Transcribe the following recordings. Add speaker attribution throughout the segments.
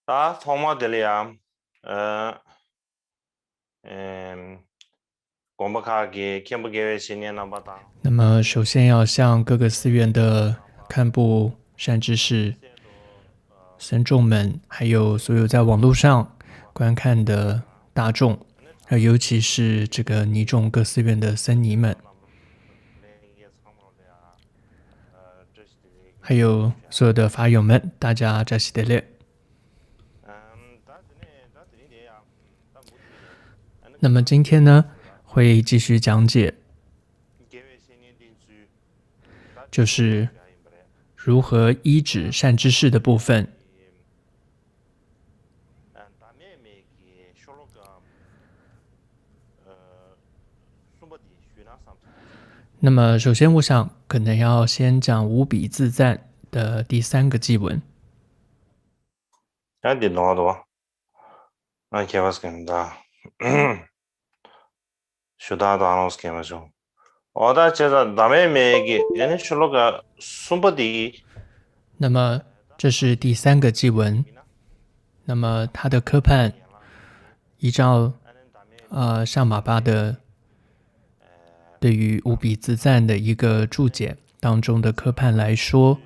Speaker 1: 토마들이야. 어, 음, 공부하기 캠프계획 신년 바다.
Speaker 2: 那么，首先要向各个寺院的堪布善知识、僧众们，还有所有在网络上观看的大众，尤其是这个尼众各寺院的僧尼们，还有所有的法友们，大家扎西德勒。那么今天呢，会继续讲解，就是如何依止善知识的部分。那么首先我想可能要先讲无比自赞的第3个祭文。那么这是第3个祭文，那么它的科判依照上马巴的对于无比自赞的一个注解当中的科判来说，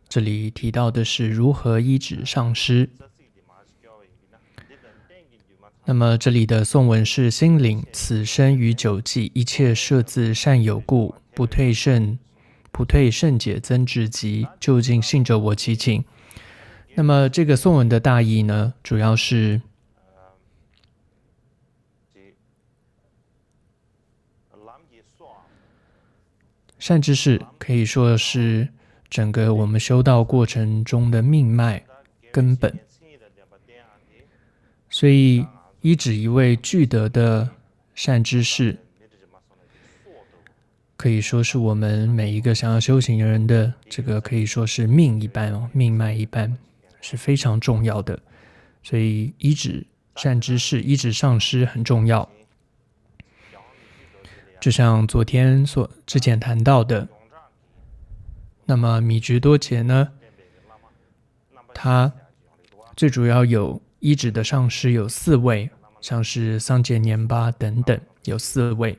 Speaker 2: 这里提到的是如何依止上师。那么这里的颂文是：心领此生于九际，一切摄自善有故，不退甚解增至极，究竟信着我其情。那么这个颂文的大意呢，主要是善知识可以说是整个我们修道过程中的命脉根本，所以依止一位具德的善知识，可以说是我们每一个想要修行的人的这个可以说是命一般命脉一般，是非常重要的。所以依止善知识、依止上师很重要。就像昨天之前谈到的，那么米菊多杰呢，他最主要有依止的上师有4位，像是桑杰年巴等等，有4位。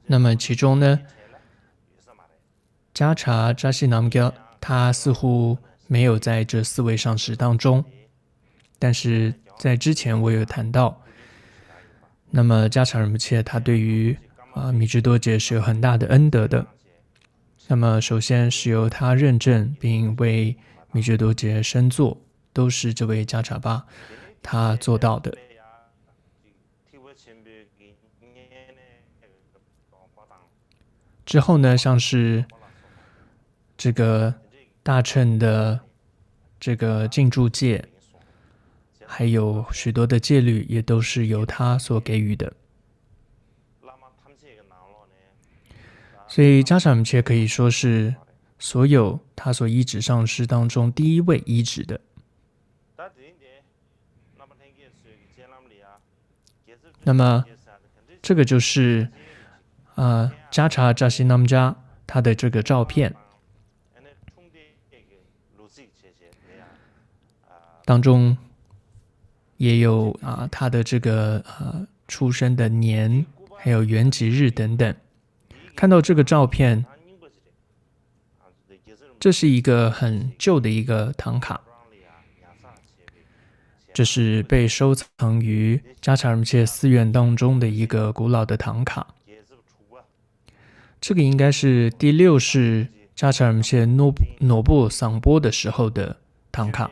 Speaker 2: 那么其中呢，迦查扎西南格他似乎没有在这4位上师当中，但是在之前我有谈到，那么迦查仁波切他对于米芝多杰是有很大的恩德的。那么首先是由他认证并为米芝多杰升座，都是这位迦查巴他做到的。之后呢，像是这个大乘的这个净住戒，还有许多的戒律，也都是由他所给予的。所以迦查仁波切可以说是所有他所依止上师当中第1位依止的。那么这个就是迦查扎西南迦他的这个照片当中也有他的这个出生的年，还有圆吉日等等。看到这个照片，这是一个很旧的一个唐卡，这是被收藏于迦查仁波切寺院当中的一个古老的唐卡。这个应该是第6世迦查仁波切诺布桑波的时候的唐卡，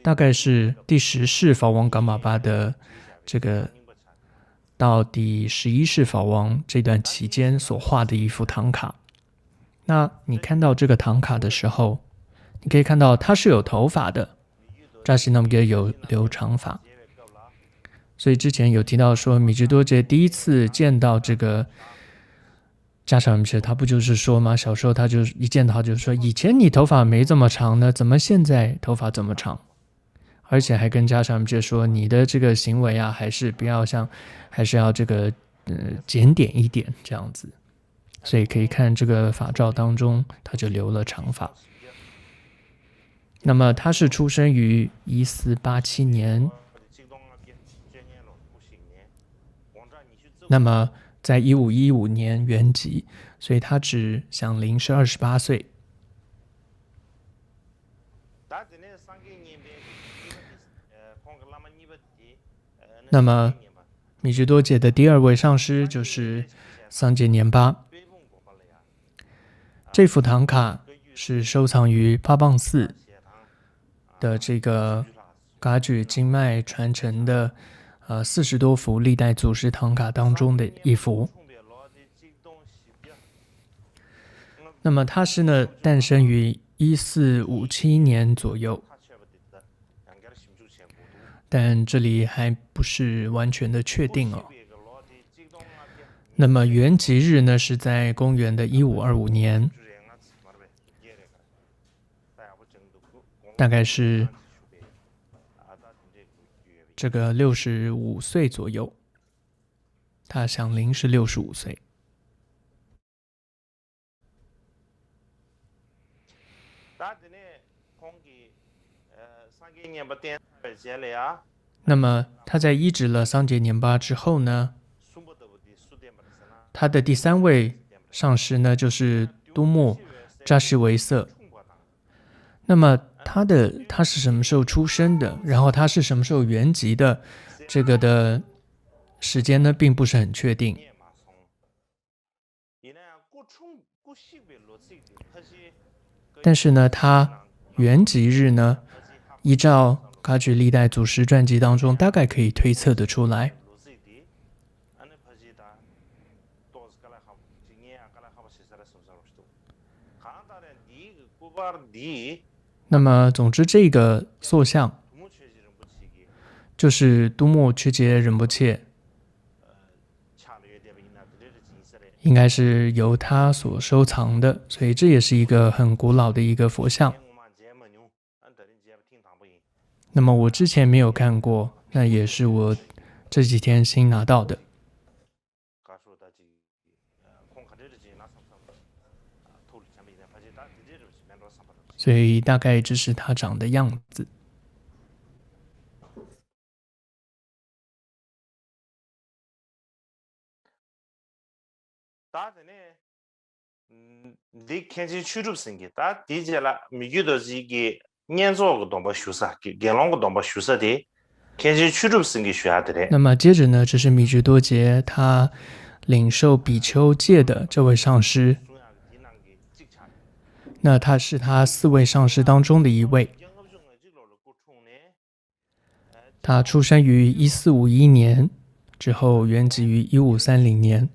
Speaker 2: 大概是第10世法王噶玛巴的这个到第11世法王这段期间所画的一幅唐卡。那你看到这个唐卡的时候，你可以看到它是有头发的，扎西那么个有留长发。所以之前有提到说，米芝多杰第一次见到这个迦查仁波切，他不就是说吗？小时候他就一见到他就说，以前你头发没这么长呢，怎么现在头发这么长？而且还跟迦查仁波切说，你的这个行为还是不要还是要这个检点一点这样子。所以可以看这个法照当中，他就留了长发。那么他是出生于1487年，那么在1515年圆寂，所以他只享龄是28岁。那么米居多杰的第二位上师就是桑杰年巴。这幅唐卡是收藏于帕棒寺的这个噶举经脉传承的40多幅历代祖师唐卡当中的一幅。那么它是呢诞生于1457年左右，但这里还不是完全的确定哦。那么圆寂日呢是在公元的1525年，大概是这个65岁左右，他享龄是65岁。那么他在依止了桑杰年巴之后呢，他的第三位上师呢就是都木扎什维瑟。那么他是什么时候出生的，然后他是什么时候圆寂的，这个的时间呢并不是很确定。但是呢他圆寂日呢，依照噶举历代祖师传记当中大概可以推测得出来。那么总之这个塑像就是都木缺杰仁波切，应该是由他所收藏的，所以这也是一个很古老的一个佛像。那么我之前没有看过，那也是我这几天新拿到的。所以大概这是它长的样子。那么接着呢，这是米居多杰他领受比丘戒的这位上师。那他是他4位上师当中的一位，他出生于1451年，之后圆寂于1530年，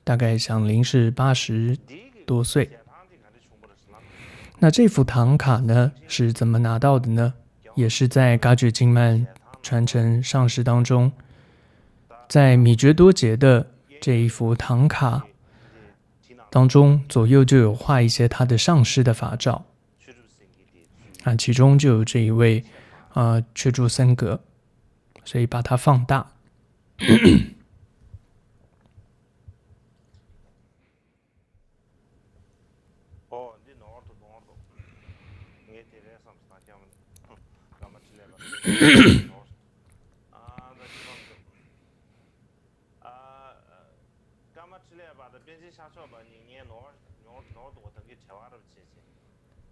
Speaker 2: 大概享龄是80多岁。那这幅唐卡呢是怎么拿到的呢？也是在噶举经脉传承上师当中，在米觉多杰的这一幅唐卡当中，左右就有画一些他的上师的法照，其中就有这一位却住森格，所以把它放大。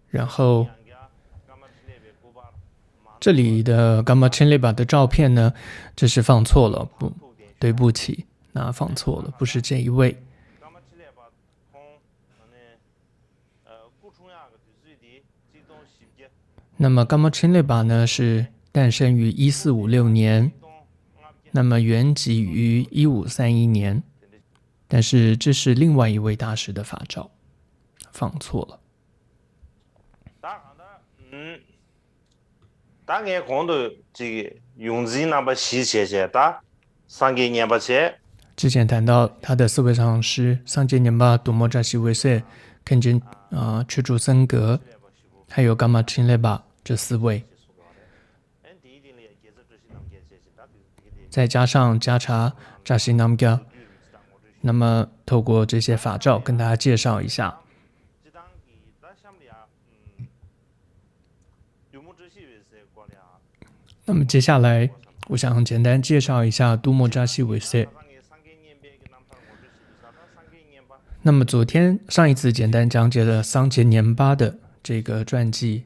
Speaker 2: 然后这里的伽马千列巴的照片呢，这是放错了，对不起，那放错了，不是这一位。那么伽马千列巴呢是诞生于1456年，那么圆寂于1531年，但是这是另外一位大师的法照，放错了。
Speaker 1: 大概讲到这个用字那么细节的，上个年巴切。
Speaker 2: 之前谈到他的4位上师桑杰年巴、多摩扎西维塞、肯真却住森格，还有伽马钦列巴这4位。再加上加查扎西南加，那么透过这些法照跟大家介绍一下。那么接下来我想简单介绍一下都莫扎西韦塞。那么上一次简单讲解了桑杰年巴的这个传记，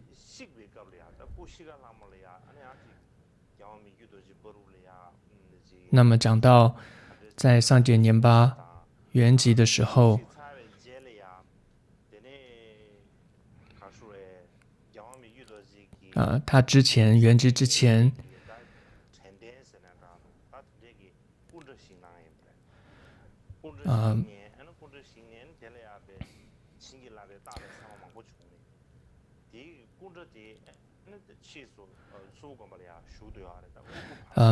Speaker 2: 那么讲到在桑杰年巴圆寂的时候，他圆寂之前，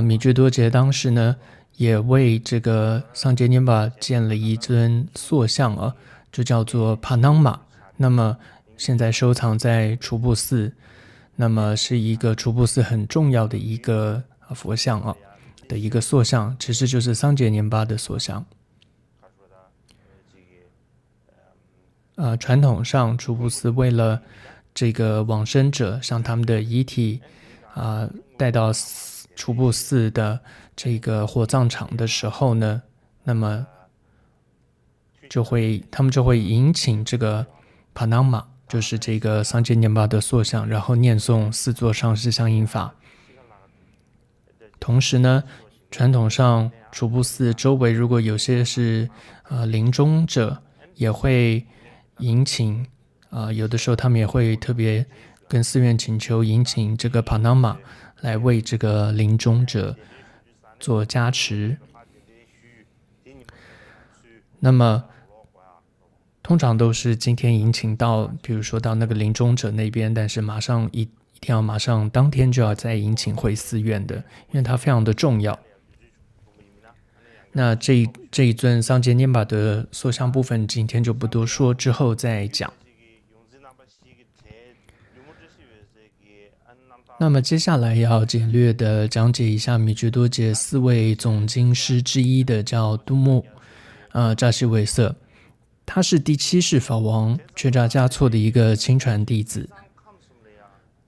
Speaker 2: 米居多杰当时呢，也为这个桑杰年巴建了一尊塑像啊，就叫做帕囊玛。那么现在收藏在楚布寺，那么是一个楚布寺很重要的一个佛像啊的一个塑像，其实就是桑杰年巴的塑像。传统上楚布寺为了这个往生者将他们的遗体带到楚布寺的这个火葬场的时候呢，那么他们就会迎请这个帕囊玛，就是这个桑杰年巴的塑像，然后念诵四座上师相应法。同时呢，传统上楚布寺周围如果有些是临终者，也会迎请有的时候他们也会特别跟寺院请求迎请这个帕囊玛来为这个临终者做加持。那么通常都是今天迎请到，比如说到那个临终者那边，但是一定要马上当天就要再迎请回寺院的，因为它非常的重要。那这一尊桑杰年巴的塑像部分今天就不多说，之后再讲。那么接下来要简略的讲解一下米居多杰4位总经师之一的叫都木扎西韦瑟，他是第7世法王却扎嘉措的一个亲传弟子。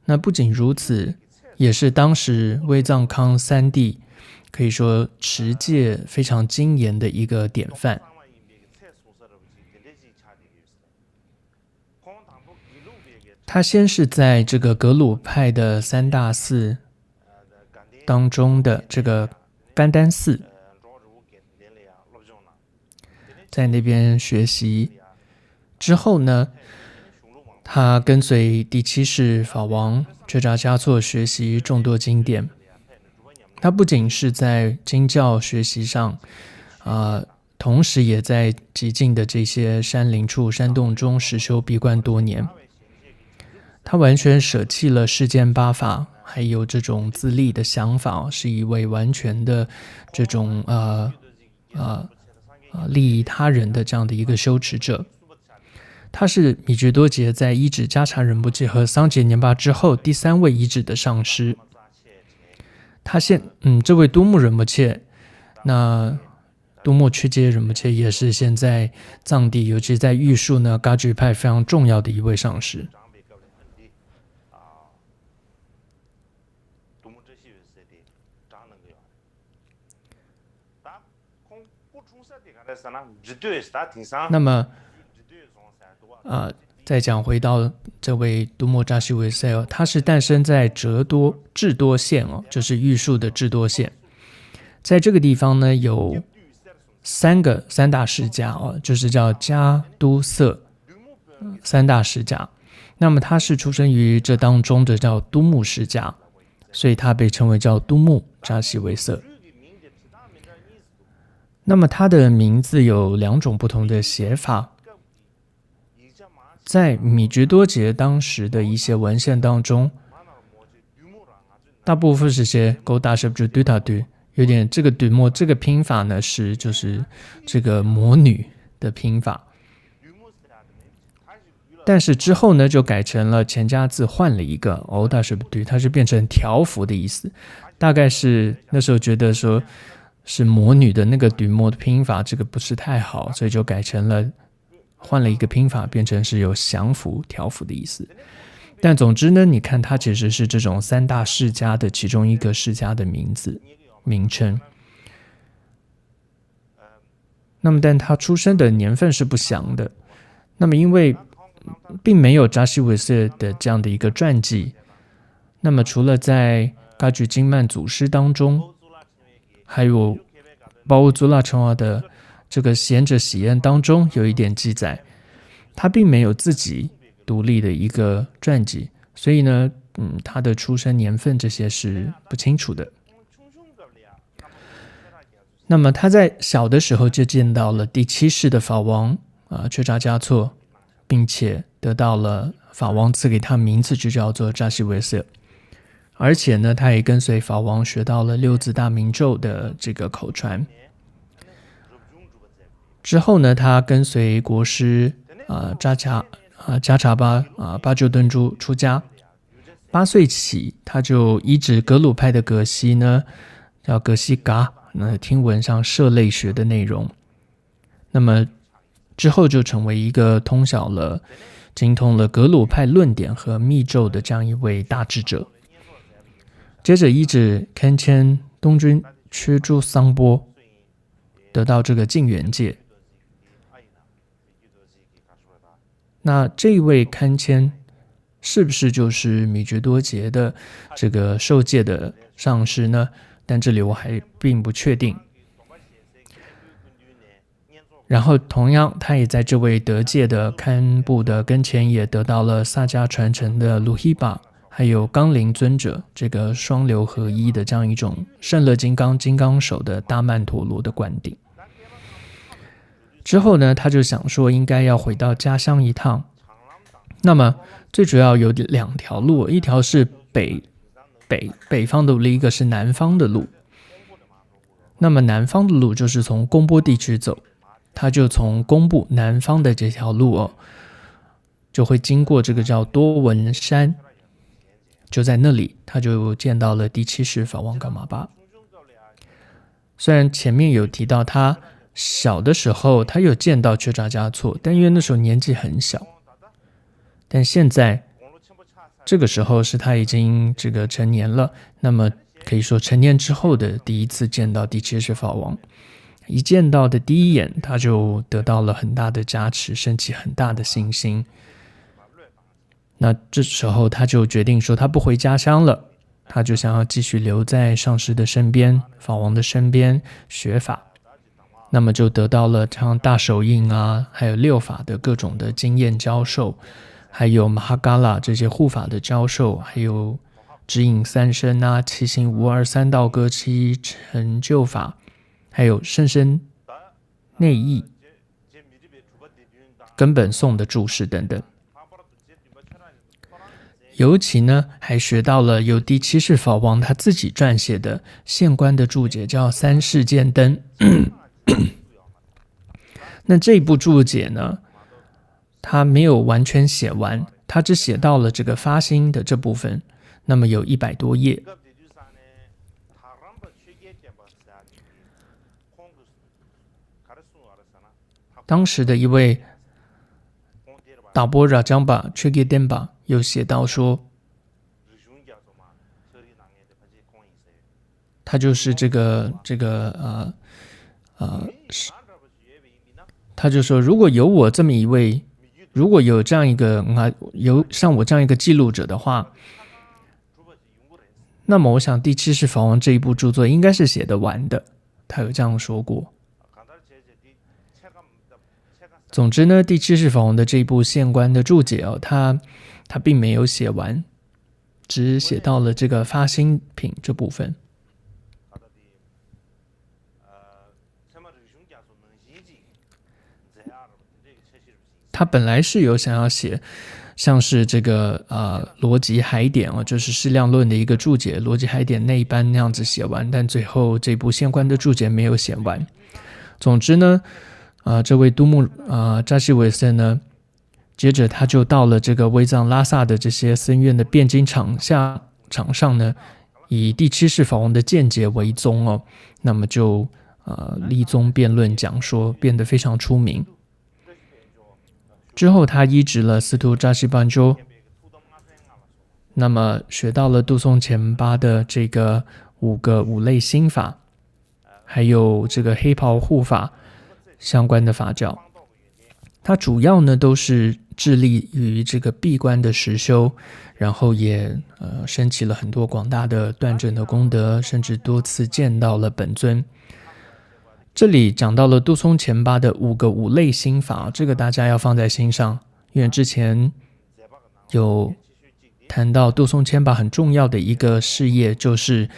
Speaker 2: 那不仅如此，也是当时威藏康3帝可以说持戒非常精严的一个典范。他先是在这个格鲁派的3大寺当中的这个甘丹寺，在那边学习之后呢，他跟随第7世法王却扎嘉措学习众多经典。他不仅是在经教学习上同时也在极近的这些山林处山洞中实修闭关多年。他完全舍弃了世间8法还有这种自利的想法，是一位完全的这种利益他人的这样的一个修持者。他是米居多杰在依止迦查仁波切和桑杰年巴之后第3位依止的上师。这位都木仁波切，那都木曲杰仁波切也是现在藏地尤其在玉树呢噶举派非常重要的一位上师。那么再讲回到这位都木扎西韦塞他是诞生在智多县就是玉树的智多县。在这个地方呢，有三大世家就是叫加都色3大世家。那么他是出生于这当中的叫都木世家，所以他被称为叫都木扎西韦瑟。那么他的名字有2种不同的写法，在米居多杰当时的一些文献当中，大部分是写勾大什就对他对，有点这个对莫这个拼法呢就是这个魔女的拼法，但是之后呢就改成了前家字换了一个欧大什对，它是变成条幅的意思。大概是那时候觉得说是魔女的那个吕莫的拼法这个不是太好，所以就换了一个拼法，变成是有降服、调服的意思。但总之呢，你看它其实是这种三大世家的其中一个世家的名称。那么但他出生的年份是不详的。那么因为并没有扎西韦瑟的这样的一个传记，那么除了在噶举金曼祖师当中，还有巴乌祖拉成瓦的这个贤者喜恩当中有一点记载，他并没有自己独立的一个传记，所以呢，他的出生年份这些是不清楚的。那么他在小的时候就见到了第7世的法王却扎嘉措，并且得到了法王赐给他名字，就叫做扎西维瑟。而且呢，他也跟随法王学到了六字大明咒的这个口传。之后呢，他跟随国师加查巴就顿珠出家。8岁起，他就依止格鲁派的格西呢，叫格西嘎，听闻上涉类学的内容。那么之后就成为一个精通了格鲁派论点和密咒的这样一位大智者。接着依止堪谦东军缺珠桑波，得到这个净缘戒。那这一位堪谦是不是就是米觉多杰的这个受戒的上师呢？但这里我还并不确定。然后同样，他也在这位得戒的堪布的跟前也得到了萨迦传承的鲁希巴，还有纲领尊者这个双流合一的这样一种圣乐金刚手的大曼陀罗的灌顶。之后呢，他就想说应该要回到家乡一趟。那么最主要有2条路，一条是北方的路，一个是南方的路。那么南方的路就是从贡波地区走，他就从贡布南方的这条路就会经过这个叫多闻山，就在那里他就见到了第7世法王噶玛巴。虽然前面有提到他小的时候他有见到却扎嘉措，但因为那时候年纪很小，但现在这个时候是他已经这个成年了，那么可以说成年之后的第一次见到第7世法王。一见到的第一眼，他就得到了很大的加持，升起很大的信心。那这时候他就决定说他不回家乡了，他就想要继续留在上师的身边，法王的身边学法。那么就得到了像大手印还有6法的各种的经验教授，还有马哈嘎拉这些护法的教授，还有指引3身7行无二3道歌7成就法，还有甚深内义根本颂的注释等等。尤其呢还学到了由第7世法王他自己撰写的现观的注解，叫三世见灯。那这一部注解呢，他没有完全写完，他只写到了这个发心的这部分，那么有100多页。当时的一位达波拉江巴却给den巴有写到说，他就是他就说如果有这样一个有像我这样一个记录者的话，那么我想第7世法王这一部著作应该是写得完的，他有这样说过。总之呢，第7世法王的这一部现观的注解他并没有写完，只写到了这个发心品这部分。他本来是有想要写像是这个逻辑海典就是释量论的一个注解，逻辑海典那一般那样子写完，但最后这部现观的注解没有写完。总之呢这位都木扎西韦瑟呢，接着他就到了这个威藏拉萨的这些僧院的辩经场上呢，以第七世法王的见解为宗哦，那么就立宗辩论讲说，变得非常出名。之后他依止了司徒扎西班鸠，那么学到了杜松前巴的这个五类心法，还有这个黑袍护法相关的法教。他主要呢都是致力于这个闭关的实修，然后也升起了很多广大的断证的功德，甚至多次见到了本尊。这里讲到了杜松前巴的五类心法，这个大家要放在心上，因为之前有谈到杜松前巴很重要的一个事业，就是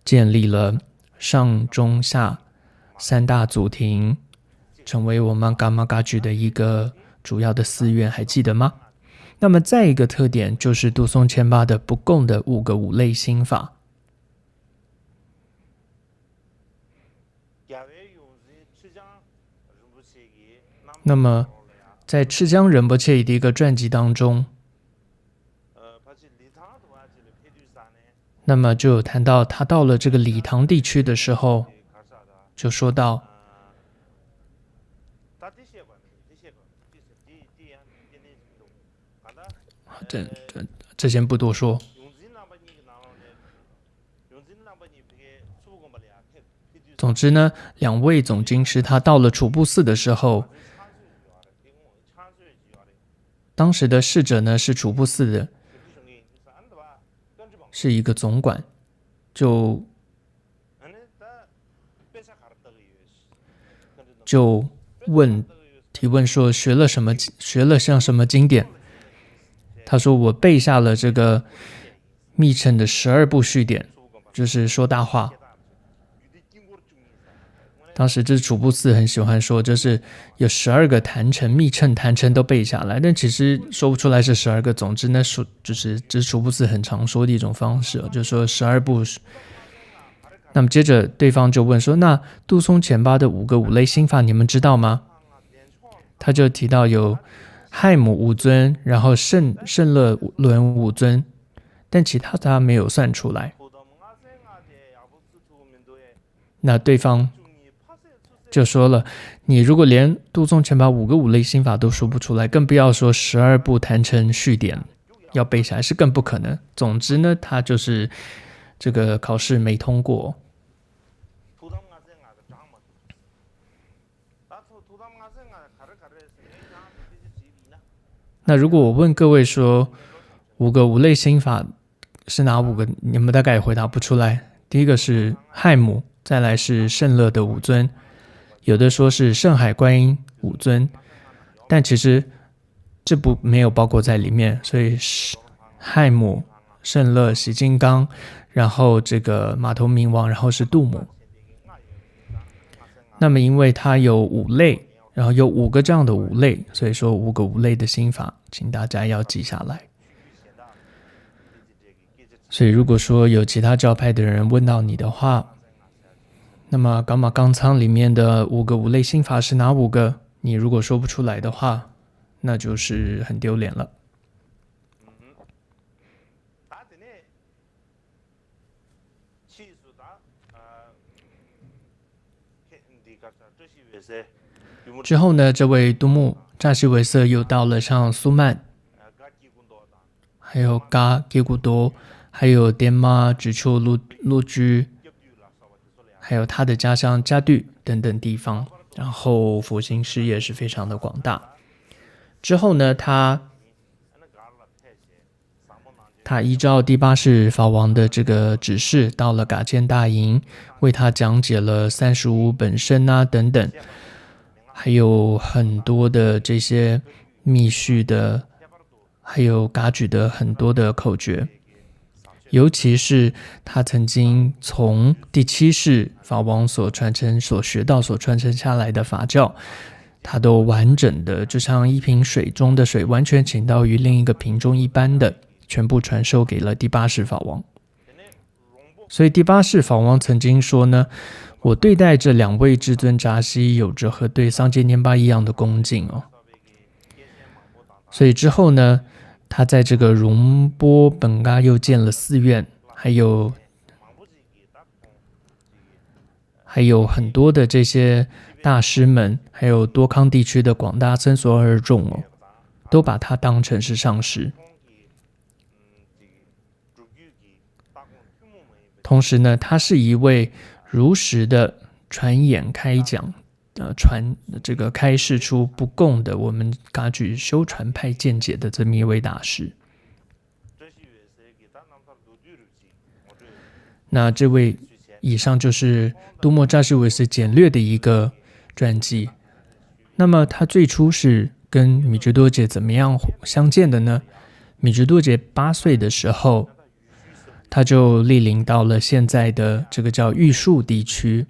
Speaker 2: 建立了上中下三大祖庭，成为我们噶玛噶举的一个主要的寺院，还记得吗？那么再一个特点就是杜松前巴的不共的五类心法。那么在赤江仁波切的一个传记当中，那么就有谈到他到了这个理塘地区的时候，就说到这先不多说。总之呢，两位总经师他到了楚布寺的时候，当时的侍者呢是楚布寺的，是一个总管，就提问说学了像什么经典？他说我背下了这个密乘的12部序典，就是说大话。当时这楚布寺很喜欢说，就是有12个坛城、密乘、坛城都背下来，但其实说不出来是12个。总之呢，就是这是楚布寺很常说的一种方式，就是说12部。那么接着对方就问说，那杜松前巴的五类心法你们知道吗？他就提到有亥母五尊，然后胜乐轮五尊，但其他没有算出来。那对方就说了，你如果连杜松前巴五类心法都说不出来，更不要说12部坛城序典要背下来，是更不可能。总之呢，他就是这个考试没通过。那如果我问各位说五类心法是哪5个，你们大概也回答不出来。第一个是亥母，再来是胜乐的五尊，有的说是圣海观音五尊，但其实这没有包括在里面，所以亥母、胜乐、喜金刚，然后这个马头明王，然后是度母。那么因为它有5类，然后有5个这样的5类，所以说五类的心法，请大家要记下来。所以如果说有其他教派的人问到你的话，那么噶玛冈仓里面的五类心法是哪5个？你如果说不出来的话，那就是很丢脸了。之后呢，这位都木扎西维瑟又到了像苏曼，还有噶吉古多，还有滇妈、直丘陆居，还有他的家乡加杜等等地方，然后佛心事业是非常的广大。之后呢，他依照第8世法王的这个指示，到了噶见大营，为他讲解了35本身等等，还有很多的这些密续的，还有噶举的很多的口诀。尤其是他曾经从第7世法王所传承、所学到、所传承下来的法教，他都完整的，就像一瓶水中的水，完全倾倒于另一个瓶中一般的，全部传授给了第8世法王。所以第8世法王曾经说呢，我对待这2位至尊扎西有着和对桑杰年巴一样的恭敬哦。所以之后呢，他在这个荣波本嘎又建了寺院，还有还有很多的这些大师们，还有多康地区的广大僧俗二众哦，都把他当成是上师。同时呢，他是一位如实的传演开讲，这个开示出不共的我们噶举修传派见解的这么一位大师。那这位以上就是都莫扎西维斯简略的一个传记。那么他最初是跟米觉多杰怎么样相见的呢？米觉多杰8岁的时候，他就莅临到了现在的这个叫玉树地区。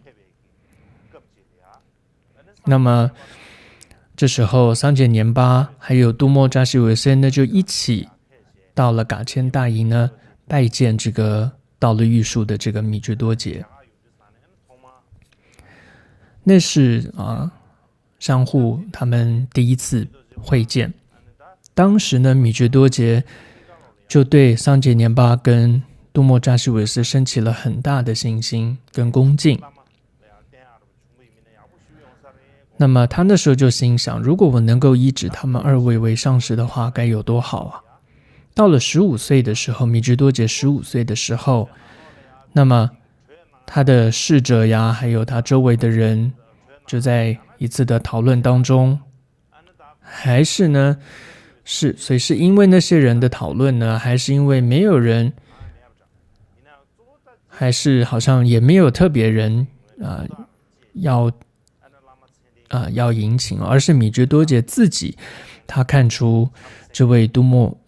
Speaker 2: 那么这时候桑杰年巴还有都莫扎西维斯呢，就一起到了噶千大营呢，拜见这个到了玉树的这个米觉多杰。那是相互他们第一次会见。当时呢，米觉多杰就对桑杰年巴跟都莫扎西维斯升起了很大的信心跟恭敬。那么他那时候就心想，如果我能够依止他们2位为上师的话，该有多好啊！到了15岁的时候，米觉多杰15岁的时候，那么他的侍者呀，还有他周围的人，就在一次的讨论当中，还是呢，所以是因为那些人的讨论呢，还是因为没有人，还是好像也没有特别人要迎请，而是米觉多杰自己，他看出这位都莫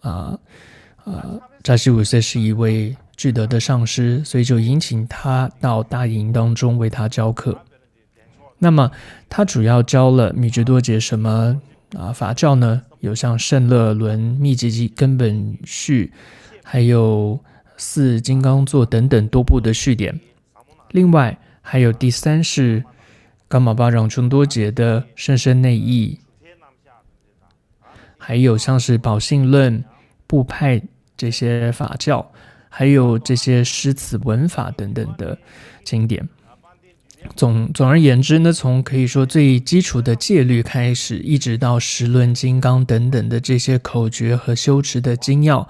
Speaker 2: 扎西维斯是一位具德的上师，所以就迎请他到大营当中为他教课。那么他主要教了米觉多杰什么法教呢？有像圣乐轮、密集根本序，还有4金刚座等等多部的序典。另外还有第3是噶玛巴让琼多杰的甚深内义，还有像是宝性论、部派这些法教，还有这些诗词文法等等的经典。总而言之呢，从可以说最基础的戒律开始，一直到十轮金刚等等的这些口诀和修持的精要，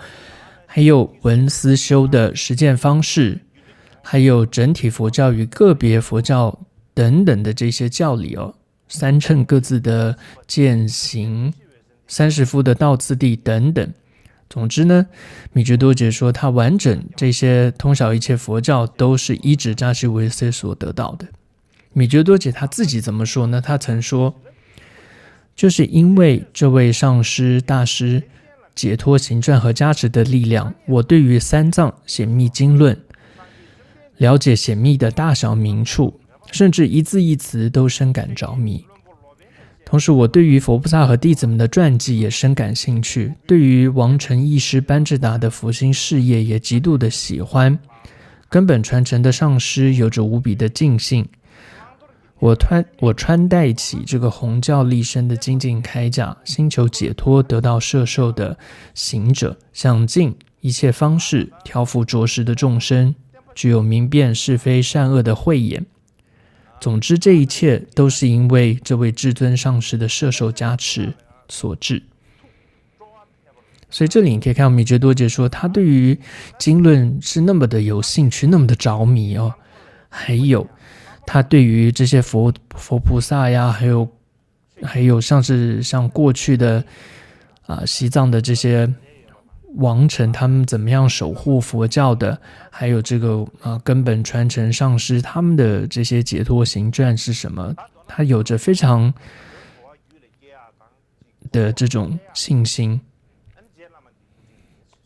Speaker 2: 还有文思修的实践方式，还有整体佛教与个别佛教等等的这些教理3乘各自的践行，30夫的道次第等等。总之呢，米觉多杰说他完整这些通晓一切佛教都是依止扎西维斯所得到的。米觉多杰他自己怎么说呢？他曾说，就是因为这位上师大师解脱行传和加持的力量，我对于3藏显密经论了解显密的大小名处，甚至一字一词都深感着迷。同时我对于佛菩萨和弟子们的传记也深感兴趣，对于王成义师班智达的佛心事业也极度的喜欢，根本传承的上师有着无比的敬信。我穿戴起这个弘教立身的精进铠甲，心求解脱得到摄受的行者，想尽一切方式调伏着实的众生，具有明辨是非善恶的慧眼。总之这一切都是因为这位至尊上师的摄受加持所致。所以这里你可以看到米觉多杰说他对于经论是那么的有兴趣，那么的着迷还有他对于这些佛菩萨呀，还有像过去的西藏的这些王臣，他们怎么样守护佛教的，还有这个根本传承上师他们的这些解脱行传是什么，他有着非常的这种信心。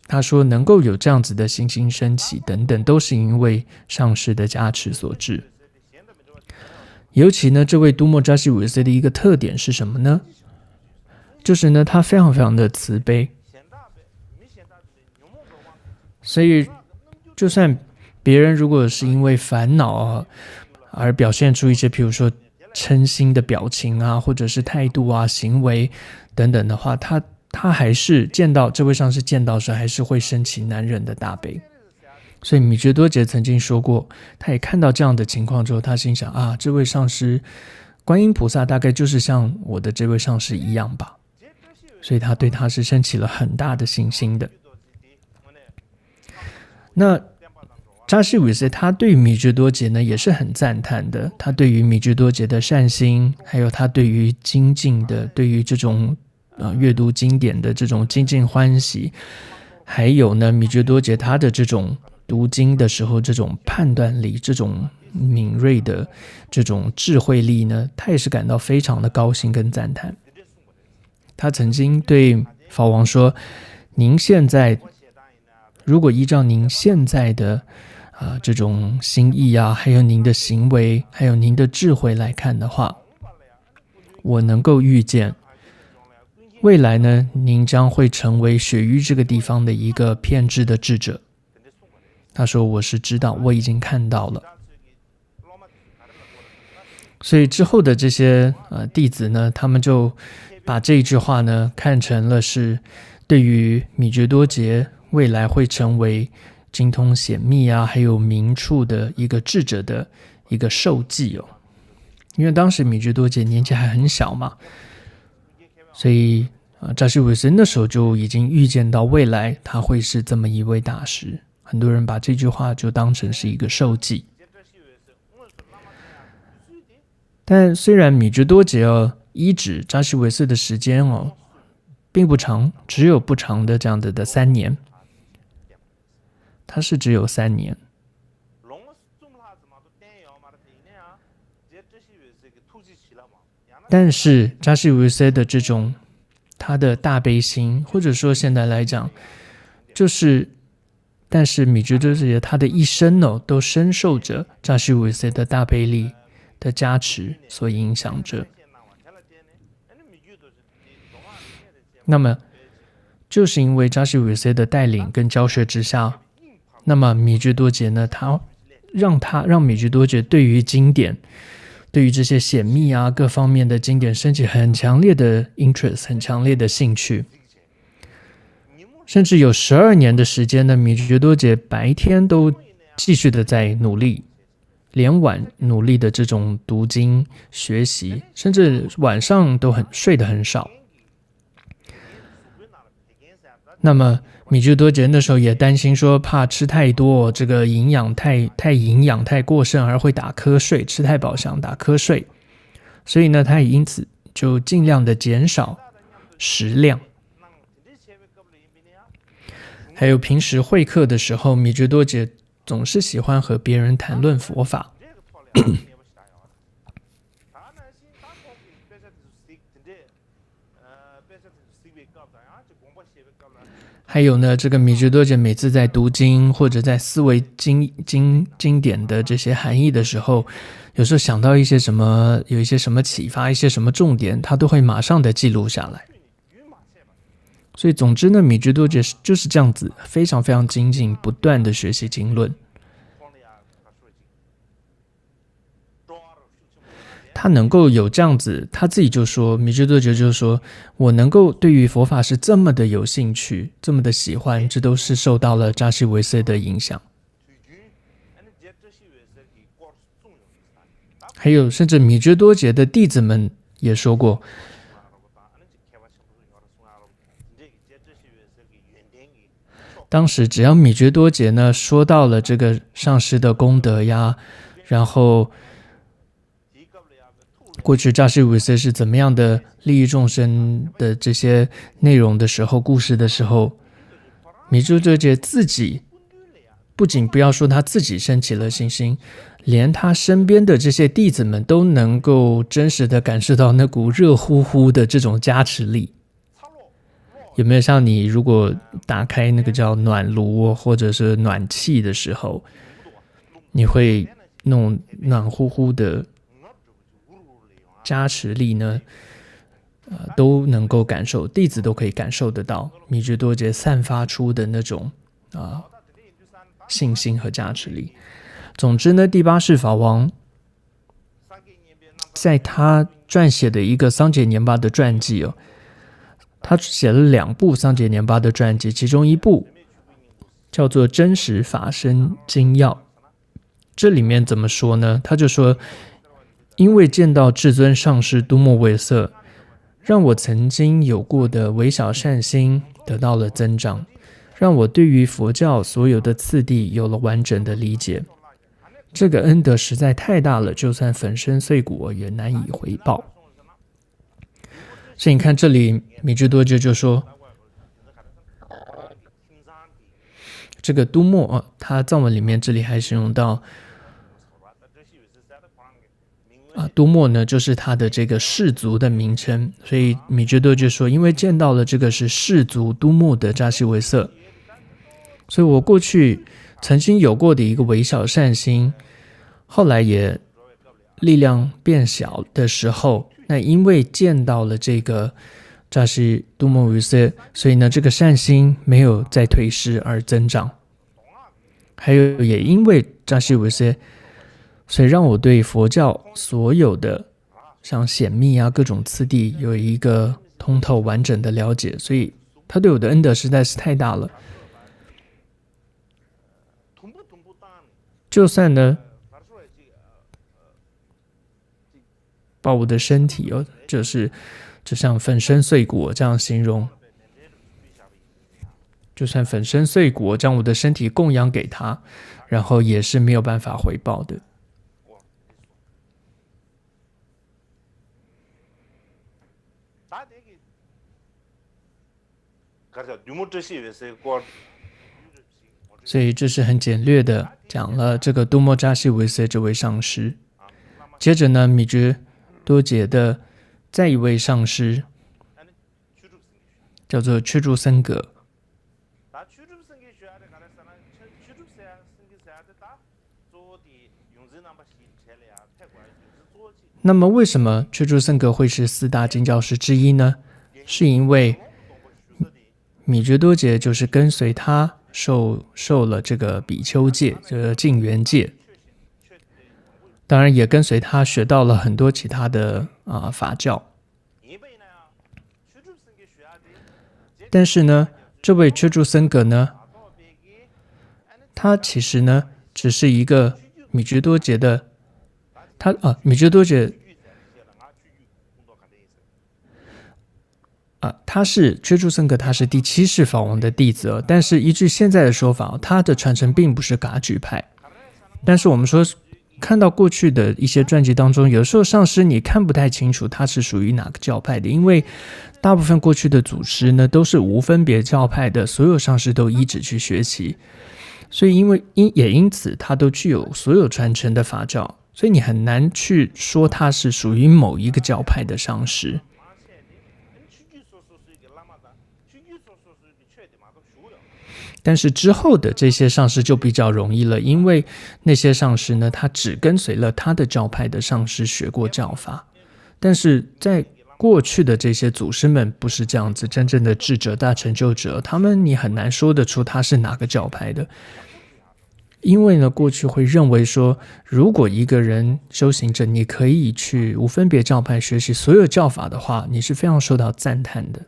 Speaker 2: 他说能够有这样子的信心升起等等，都是因为上师的加持所致。尤其呢，这位都莫扎西维斯的一个特点是什么呢？就是呢，他非常非常的慈悲。所以就算别人如果是因为烦恼而表现出一些比如说嗔心的表情或者是态度行为等等的话，他还是这位上师见到时还是会升起难忍的大悲。所以米觉多杰曾经说过，他也看到这样的情况之后，他心想啊，这位上师观音菩萨大概就是像我的这位上师一样吧，所以他对他是升起了很大的信心的。那扎西韦斯他对于米觉多杰呢也是很赞叹的，他对于米觉多杰的善心，还有他对于精进的，对于这种阅读经典的这种精进欢喜，还有呢米觉多杰他的这种读经的时候这种判断力，这种敏锐的这种智慧力呢，他也是感到非常的高兴跟赞叹。他曾经对法王说，您现在如果依照您现在的这种心意啊，还有您的行为，还有您的智慧来看的话，我能够预见未来呢，您将会成为雪域这个地方的一个偏执的智者。他说我是知道，我已经看到了。所以之后的这些弟子呢，他们就把这一句话呢看成了是对于米觉多杰未来会成为精通显密啊，还有明处的一个智者的一个授记哦。因为当时米觉多杰年纪还很小嘛，所以扎西韦斯那时候就已经预见到未来他会是这么一位大师。很多人把这句话就当成是一个授记。但虽然米觉多杰依止扎西韦斯的时间并不长，只有不长的这样的3年。他是只有3年，但是扎西韦斯的这种他的大悲心，或者说现在来讲，就是但是米觉多杰他的一生都深受着扎西韦斯的大悲力的加持所影响着。那么就是因为扎西韦斯的带领跟教学之下，那么米觉多杰呢，他让米觉多杰对于经典，对于这些显密啊各方面的经典升起很强烈的 interest， 很强烈的兴趣。甚至有12年的时间呢，米觉多杰白天都继续的在努力，连晚努力的这种读经学习，甚至晚上都睡得很少。那么米觉多杰那时候也担心说，怕吃太多，这个营养太营养太过剩而会打瞌睡，吃太饱想打瞌睡，所以呢，他也因此就尽量的减少食量。还有平时会客的时候，米觉多杰总是喜欢和别人谈论佛法。还有呢，这个米觉多杰每次在读经或者在思维经典的这些含义的时候，有时候想到一些什么，有一些什么启发，一些什么重点，他都会马上的记录下来。所以总之呢，米觉多杰就是这样子，非常非常精进，不断的学习经论。他能够有这样子，他自己就说，米觉多杰就说，我能够对于佛法是这么的有兴趣，这么的喜欢，这都是受到了扎西韦斯的影响。还有甚至米觉多杰的弟子们也说过，当时只要米觉多杰呢说到了这个上师的功德呀，然后过去扎西韦斯是怎么样的利益众生的这些内容的时候，故事的时候，米觉多杰自己不仅不要说他自己升起了信心，连他身边的这些弟子们都能够真实的感受到那股热乎乎的这种加持力。有没有像你如果打开那个叫暖炉或者是暖气的时候，你会弄暖乎乎的加持力呢？都能够感受，弟子都可以感受得到米觉多杰散发出的那种信心和加持力。总之呢，第八世法王在他撰写的一个桑杰年巴的传记他写了2部桑杰年巴的传记，其中一部叫做真实法身精要。这里面怎么说呢？他就说，因为见到至尊上师都莫维色，让我曾经有过的微小善心得到了增长，让我对于佛教所有的次第有了完整的理解。这个恩德实在太大了，就算粉身碎骨也难以回报。所以你看这里米支多杰就说，这个都莫他藏文里面这里还形容到都莫呢就是他的这个氏族的名称，所以米支多杰说，因为见到了这个是氏族都莫的扎西维色，所以我过去曾经有过的一个微小善心，后来也力量变小的时候，那因为见到了这个扎西都莫维色，所以呢这个善心没有再退失而增长。还有也因为扎西维色，所以让我对佛教所有的像显密啊各种次第有一个通透完整的了解，所以他对我的恩德实在是太大了。就算呢把我的身体就是就像粉身碎骨这样形容，就算粉身碎骨将我的身体供养给他，然后也是没有办法回报的。所以这是很简略的讲了这个都莫扎西维色这位上师。接着呢，米支多杰的再一位上师叫做却住僧格。那么为什么却住僧格会是四大经教师之一呢？是因为米支多杰就是跟随他受了这个比丘戒，这个净缘戒，当然也跟随他学到了很多其他的法教。但是呢，这位却住僧格呢，他其实呢只是一个米支多杰的，米支多杰他是却住僧格，他是第七世法王的弟子，但是依据现在的说法，他的传承并不是噶举派。但是我们说看到过去的一些传记当中，有时候上师你看不太清楚他是属于哪个教派的，因为大部分过去的祖师呢都是无分别教派的，所有上师都依止去学习，所以因此他都具有所有传承的法教，所以你很难去说他是属于某一个教派的上师。但是之后的这些上师就比较容易了，因为那些上师呢，他只跟随了他的教派的上师学过教法。但是在过去的这些祖师们不是这样子，真正的智者、大成就者，他们你很难说得出他是哪个教派的。因为呢，过去会认为说，如果一个人修行者，你可以去无分别教派学习所有教法的话，你是非常受到赞叹的。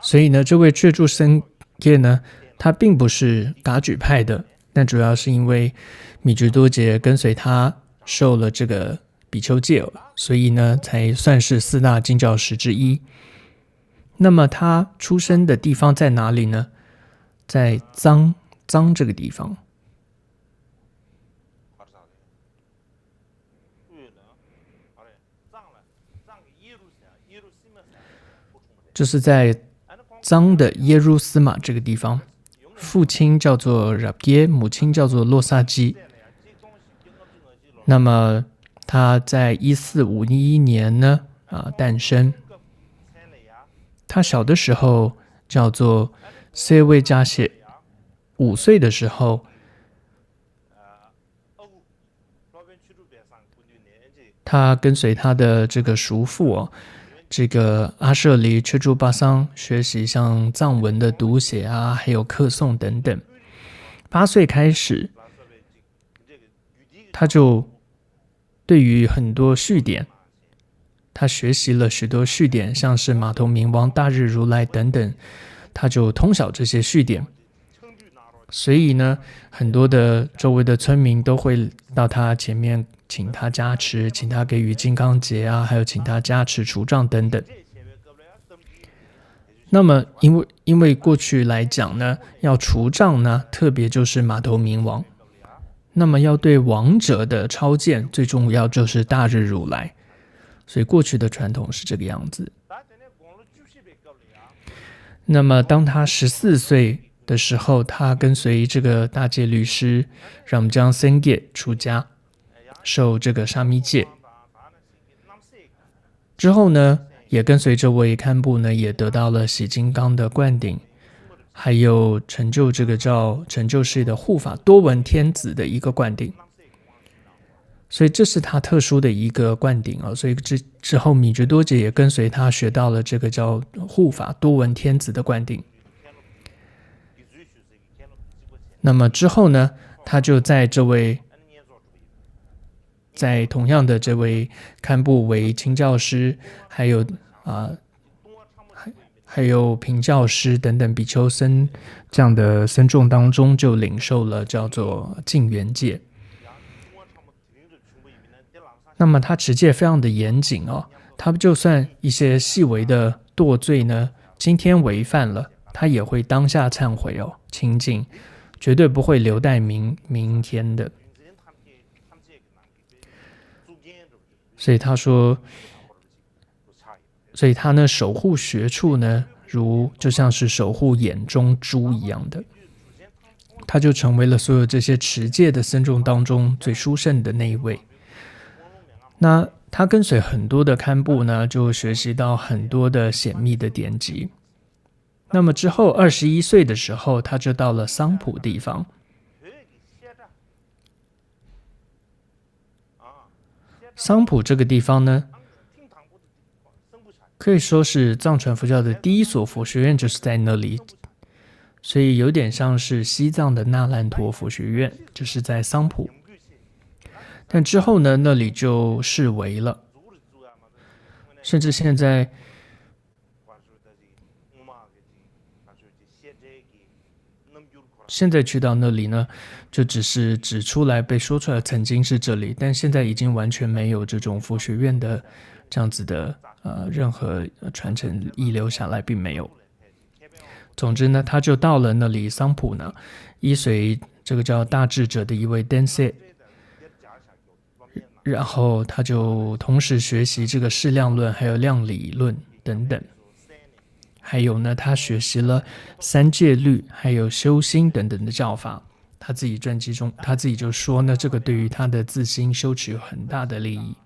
Speaker 2: 所以呢，这位却住僧格呢，他并不是噶举派的，但主要是因为米支多杰跟随他受了这个比丘戒，所以呢，才算是四大经教师之一。那么他出生的地方在哪里呢？在藏这个地方。就是在藏的耶路斯玛这个地方，父亲叫做拉耶，母亲叫做洛萨基。那么他在1451年呢诞生。他小的时候叫做塞维加谢，5岁的时候，他跟随他的这个叔父这个阿舍离却住巴桑学习像藏文的读写还有刻诵等等。8岁开始，他就对于很多序典，他学习了许多序典，像是马头明王、大日如来等等，他就通晓这些序典。所以呢，很多的周围的村民都会到他前面请他加持，请他给予金刚结啊，还有请他加持除障等等。那么因为过去来讲呢，要除障呢，特别就是马头明王。那么要对王者的超荐，最重要就是大日如来。所以过去的传统是这个样子。那么当他14岁的时候，他跟随这个大戒律师让江森戒出家，受这个沙弥戒。之后呢，也跟随这位堪布呢，也得到了洗金刚的灌顶，还有成就这个叫成就世的护法多闻天子的一个灌顶。所以这是他特殊的一个灌顶啊，所以之后米觉多杰也跟随他学到了这个叫护法多闻天子的灌顶。那么之后呢，他就在同样的这位堪布为清教师，还有平教师等等比丘僧这样的僧众当中，就领受了叫做净圆戒。那么他持戒非常的严谨哦，他就算一些细微的堕罪呢，今天违犯了，他也会当下忏悔哦，清净，绝对不会留待明天的。所以他说，所以他呢守护学处呢，就像是守护眼中珠一样的，他就成为了所有这些持戒的僧众当中最殊胜的那一位。那他跟随很多的堪布呢，就学习到很多的显密的典籍。那么之后21岁的时候，他就到了桑普地方。桑普这个地方呢，可以说是藏传佛教的第一所佛学院，就是在那里。所以有点像是西藏的那烂陀佛学院，就是在桑普。但之后呢，那里就释为了，甚至现在去到那里呢，就只是指出来被说出来曾经是这里，但现在已经完全没有这种佛学院的这样子的任何传承遗留下来，并没有。总之呢，他就到了那里桑普呢，依随这个叫大智者的一位 Densei，然后他就同时学习这个释量论还有量理论等等，还有呢他学习了三戒律还有修心等等的教法。他自己传记中他自己就说呢，这个对于他的自心修持有很大的利益。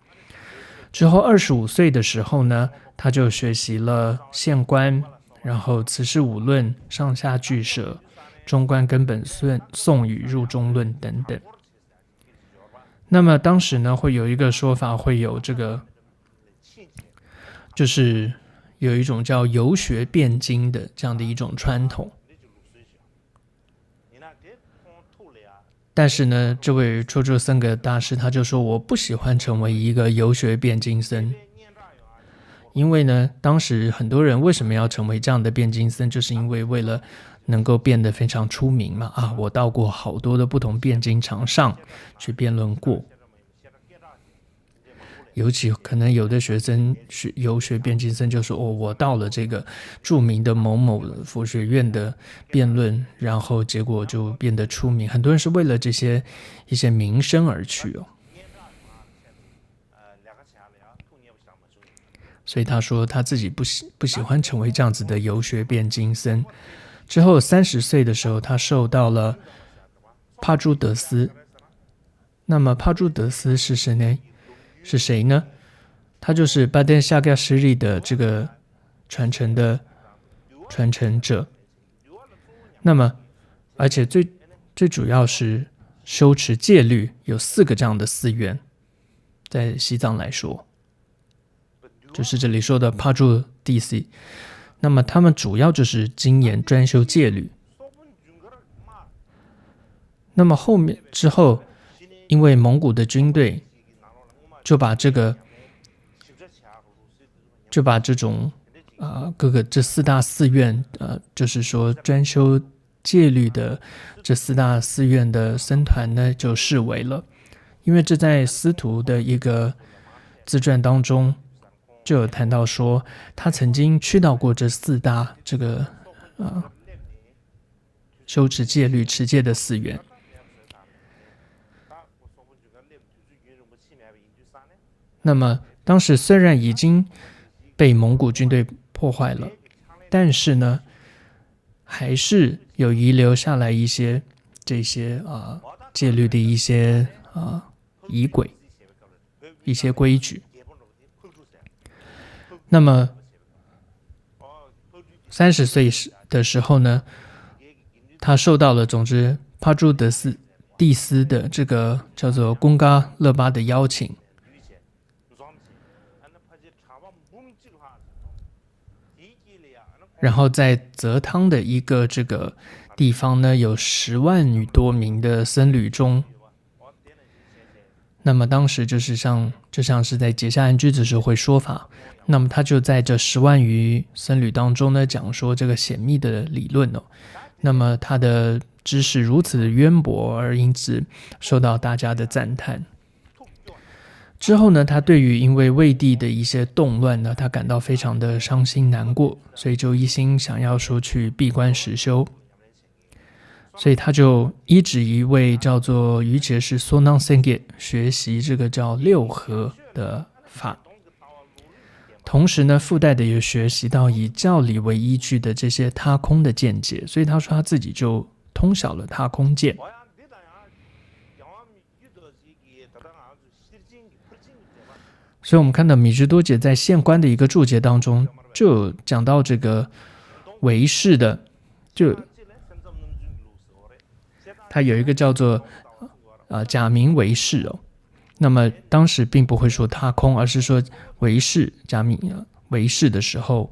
Speaker 2: 之后25岁的时候呢，他就学习了现观，然后慈氏五论、上下俱舍、中观根本颂语、入中论等等。那么当时呢，会有一个说法，会有这个，就是有一种叫游学辩经的这样的一种传统。但是呢，这位绰绰僧格大师他就说，我不喜欢成为一个游学辩经僧，因为呢，当时很多人为什么要成为这样的辩经僧，就是因为为了能够变得非常出名嘛。我到过好多的不同辩经场上去辩论过，尤其可能有的学生游学辩经僧就说，我到了这个著名的某某佛学院的辩论，然后结果就变得出名。很多人是为了这些一些名声而去哦。所以他说他自己不喜欢成为这样子的游学辩经僧。之后30岁的时候，他受到了帕朱德斯。那么帕朱德斯是谁呢？他就是巴登夏嘎什利的这个传承者。那么而且最主要是修持戒律，有4个这样的寺院，在西藏来说，就是这里说的帕朱蒂西。那么他们主要就是精研专修戒律。那么之后因为蒙古的军队就把这种各个这四大寺院就是说专修戒律的这四大寺院的僧团呢就视为了，因为这在司徒的一个自传当中就有谈到说，他曾经去到过这四大这个修持戒律持戒的寺院。那么当时虽然已经被蒙古军队破坏了，但是呢还是有遗留下来一些这些戒律的一些仪轨，一些规矩。那么30岁的时候呢，他受到了总之帕朱德蒂斯的这个叫做贡嘎勒巴的邀请，然后在泽汤的一个这个地方呢，有10万多名的僧侣中，那么当时就像是在结下安居的时候会说法，那么他就在这10万余僧侣当中呢，讲说这个显密的理论那么他的知识如此的渊博，而因此受到大家的赞叹。之后呢，他对于因为魏地的一些动乱呢，他感到非常的伤心难过，所以就一心想要说去闭关实修，所以他就依止一位叫做瑜伽师索囊森给学习这个叫六合的法，同时呢附带的也学习到以教理为依据的这些他空的见解，所以他说他自己就通晓了他空见。所以我们看到米支多杰在现观的一个注解当中就讲到这个唯识的，就他有一个叫做假名唯识那么当时并不会说他空，而是说唯识假名唯识的时候，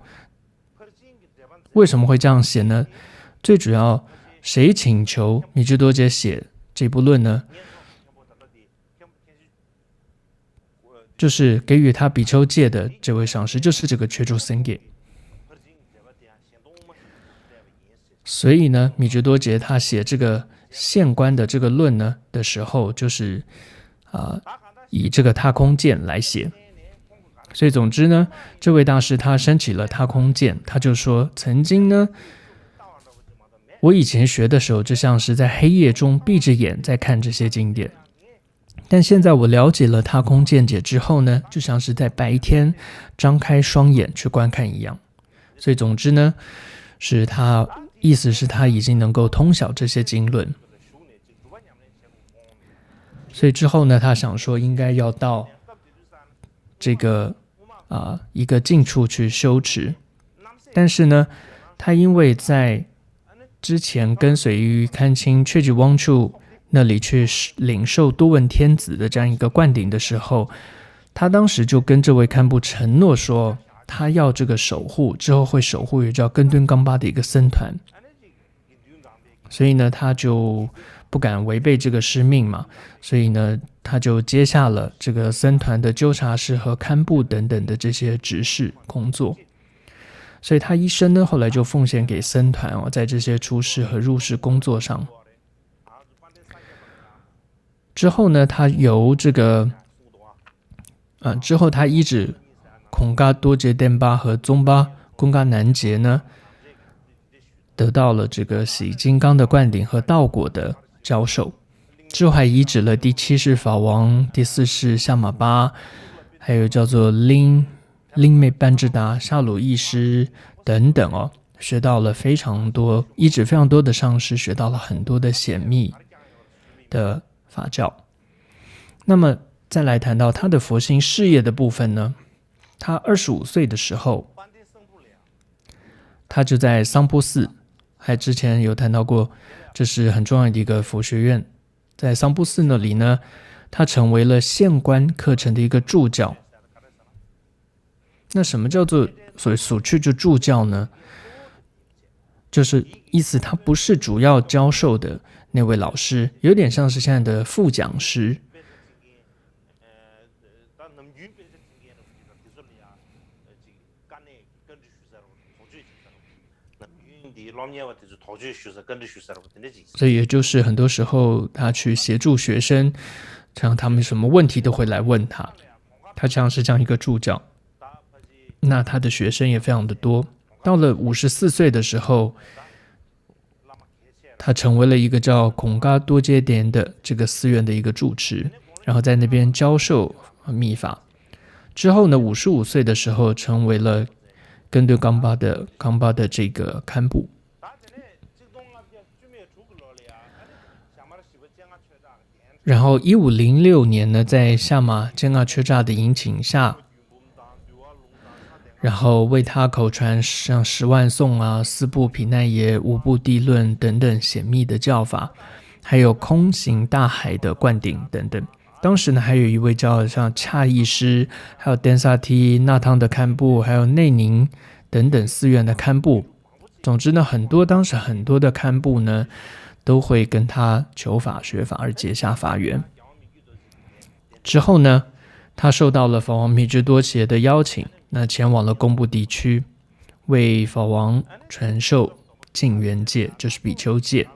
Speaker 2: 为什么会这样写呢？最主要谁请求米支多杰写这部论呢？就是给予他比丘戒的这位上师，就是这个却住僧给。所以呢，米支多杰他写这个现观的这个论呢的时候，就是以这个他空见来写。所以总之呢，这位大师他升起了他空见，他就说，曾经呢，我以前学的时候，就像是在黑夜中闭着眼在看这些经典。但现在我了解了他空见解之后呢，就像是在白天张开双眼去观看一样。所以总之呢，意思是他已经能够通晓这些经论。所以之后呢，他想说应该要到这个一个近处去修持。但是呢，他因为在之前跟随于堪钦却吉汪处那里去领受多闻天子的这样一个灌顶的时候，他当时就跟这位堪布承诺说，他要这个守护，之后会守护一个叫根敦冈巴的一个僧团。所以呢，他就不敢违背这个师命嘛，所以呢，他就接下了这个僧团的纠察师和堪布等等的这些执事工作。所以他一生呢，后来就奉献给僧团在这些出世和入世工作上。之后呢，他由这个之后他依止孔嘎多杰den巴和宗巴贡嘎南杰呢，得到了这个洗金刚的灌顶和道果的教授。之后还依止了第7世法王、第4世夏玛巴，还有叫做林美班智达、夏鲁义师等等学到了非常多，依止非常多的上师，学到了很多的显密的法教。那么再来谈到他的佛心事业的部分呢，他25岁的时候，他就在桑波寺，还之前有谈到过，这是很重要的一个佛学院，在桑波寺那里呢，他成为了现观课程的一个助教。那什么叫做所去就助教呢？就是意思他不是主要教授的那位老师，有点像是现在的副讲师。所以也就是很多时候他去协助学生，像他们什么问题都会来问他，他像是这样一个助教。那他的学生也非常的多。到了54岁的时候，他成为了一个叫孔嘎多杰典的这个寺院的一个住持，然后在那边教授密法。之后呢，55岁的时候成为了根对冈巴的这个堪布。然后1506年呢，在夏玛坚阿缺扎的引请下，然后为他口传像10万颂啊、四部毗奈耶、五部地论等等显密的教法，还有空行大海的灌顶等等。当时呢，还有一位叫像恰义师，还有丹萨提、纳汤的堪布，还有内宁等等寺院的堪布。总之呢，当时很多的堪布呢，都会跟他求法学法而结下法缘。之后呢，他受到了法王密支多伽的邀请，那前往了贡布地区，为法王传授净缘戒，就是比丘戒。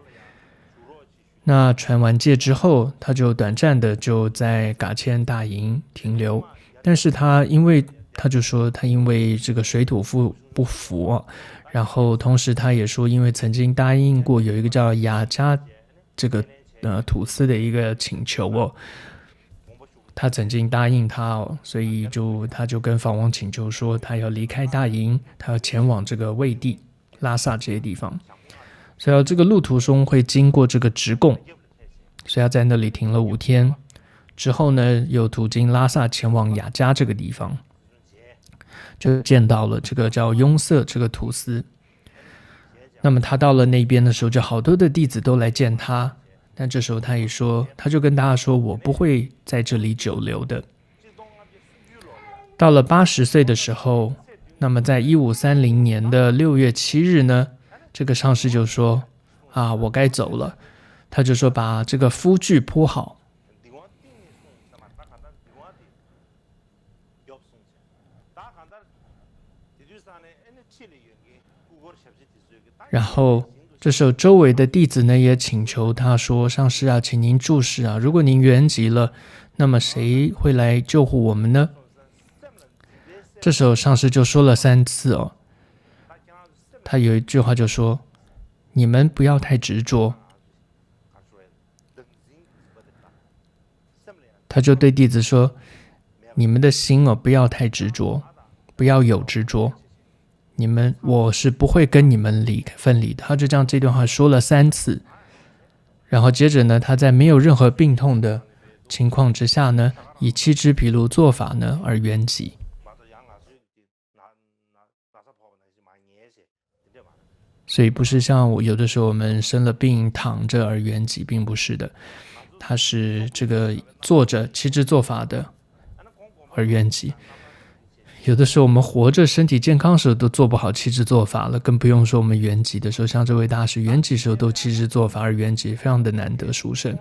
Speaker 2: 那传完戒之后，他就短暂的就在噶千大营停留，但是他因为这个水土不服，然后同时他也说，因为曾经答应过有一个叫雅加这个土司的一个请求他曾经答应他所以他就跟法王请求说，他要离开大营，他要前往这个卫地、拉萨这些地方。所以这个路途中会经过这个直贡，所以他在那里停了5天。之后呢，又途经拉萨前往雅加这个地方，就见到了这个叫雍色这个土司。那么他到了那边的时候，就好多的弟子都来见他，但这时候他也说，他就跟大家说，我不会在这里久留的。到了80岁的时候，那么在1530年的6月7日呢，这个上师就说我该走了。他就说把这个夫具铺好，然后这时候周围的弟子呢也请求他说，上师请您注释如果您圆寂了，那么谁会来救护我们呢？这时候上师就说了3次他有一句话就说，你们不要太执着。他就对弟子说，你们的心不要太执着，不要有执着，我是不会跟你们分离的。他就这段话说了3次，然后接着呢，他在没有任何病痛的情况之下呢，以七支毗卢做法呢而圆寂。所以不是像有的时候我们生了病躺着而圆寂，并不是的，他是这个坐着七支做法的而圆寂。有的时候我们活着身体健康的时候都做不好七支做法了，更不用说我们圆寂的时候，像这位大师圆寂的时候都七支做法而圆寂，非常的难得殊胜。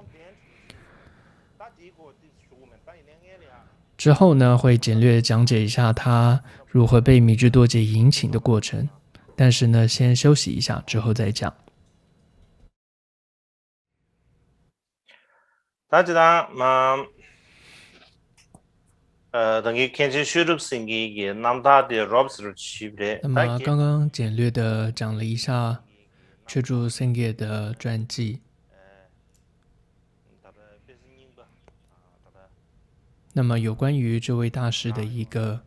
Speaker 2: 之后呢，会简略讲解一下他如何被密支多伽引请的过程，但是呢，先休息一下，之后再讲。那么刚刚简略的讲了一下却住森耶的传记。那么有关于这位大师的一个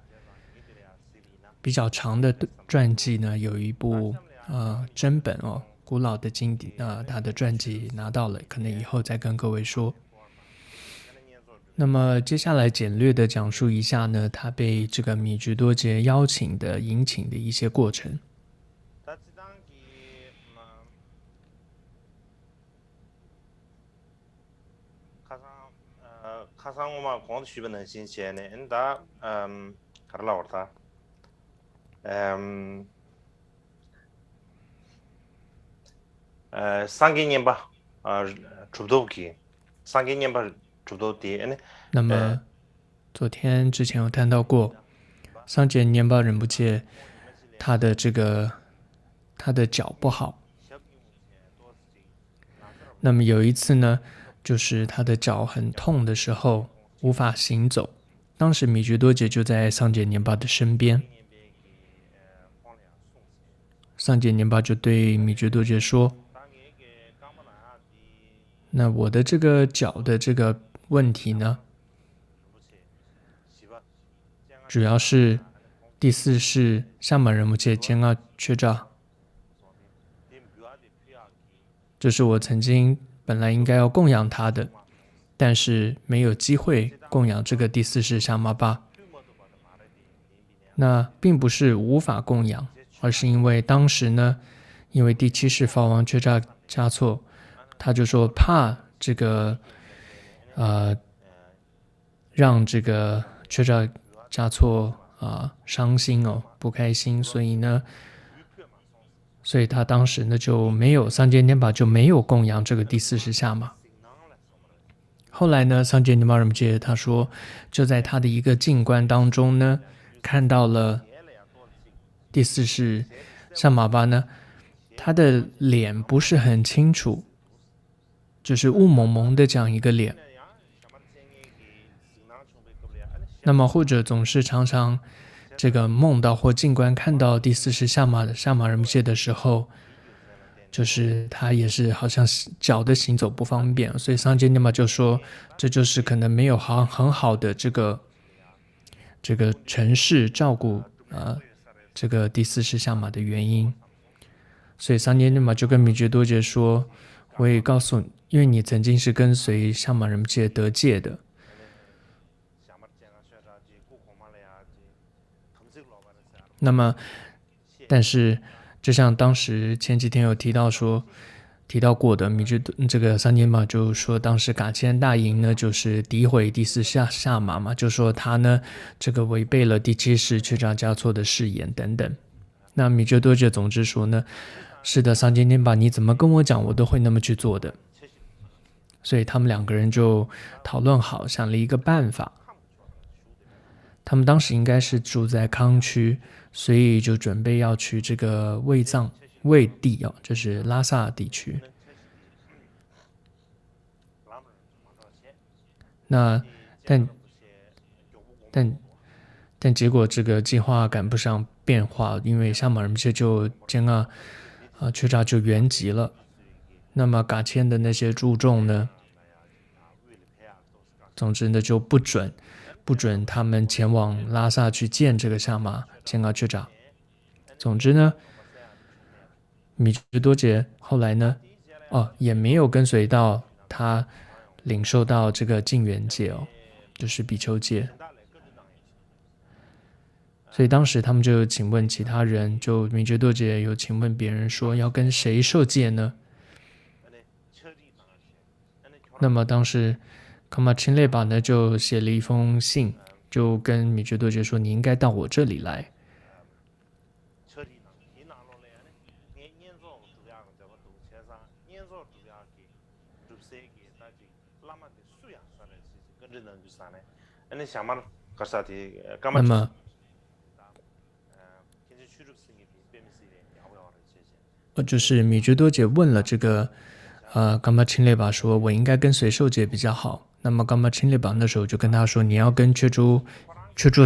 Speaker 2: 比较长的传记呢，有一部真本古老的经典他的传记拿到了，可能以后再跟各位说。那么接下来简略的讲述一下呢，他被这个密支多伽邀请的引请的一些过程。那么昨天之前有谈到过，桑杰年巴仁波切他的这个他的脚不好。那么有一次呢，就是他的脚很痛的时候，无法行走。当时米觉多杰就在桑杰年巴的身边。桑杰年巴就对米觉多杰说：“那我的这个脚的这个问题呢，主要是第四世萨玛人木切坚阿缺扎，这是我曾经本来应该要供养他的，但是没有机会供养这个第四世萨玛巴。那并不是无法供养，而是因为当时呢，因为第七世法王缺扎加措，他就说怕这个让这个缺扎加措伤心哦，不开心，所以他当时呢就没有桑杰年巴就没有供养这个第四世萨玛。后来呢，桑杰尼玛人杰他说，就在他的一个静观当中呢，看到了第四世萨玛巴呢，他的脸不是很清楚，就是雾蒙蒙的这样一个脸。那么或者总是常常这个梦到或静观看到第四世萨玛人界的时候，就是他也是好像脚的行走不方便，所以桑杰尼玛就说这就是可能没有很好的这个城市照顾这个第四世萨玛的原因。所以桑杰尼玛就跟米觉多杰说，我也告诉你，因为你曾经是跟随萨玛人界得戒的。那么但是就像当时前几天有提到过的，这个桑杰玛就说当时噶千大营呢就是诋毁第四萨玛嘛，就说他呢这个违背了第七世缺扎加措的誓言等等。那米觉多杰总之说呢，是的，桑杰尼玛你怎么跟我讲我都会那么去做的。所以他们两个人就讨论好，想了一个办法。他们当时应该是住在康区，所以就准备要去这个卫地就是拉萨地区。那但结果这个计划赶不上变化，因为萨玛人就将缺扎就原籍了。那么噶千的那些注重呢，总之呢就不准他们前往拉萨去见这个萨玛坚阿缺扎。总之呢，米觉多杰后来呢，也没有跟随到他领受到这个净缘戒就是比丘戒。所以当时他们就请问其他人，就米觉多杰有请问别人说要跟谁受戒呢？那么当时卡玛钦列巴呢就写了一封信，就跟米觉多杰说你应该到我这里来。那么就是米觉多杰问了这个噶玛钦列巴说我应该跟谁受戒比较好。那么噶玛钦列巴那时候就跟他说你要跟却住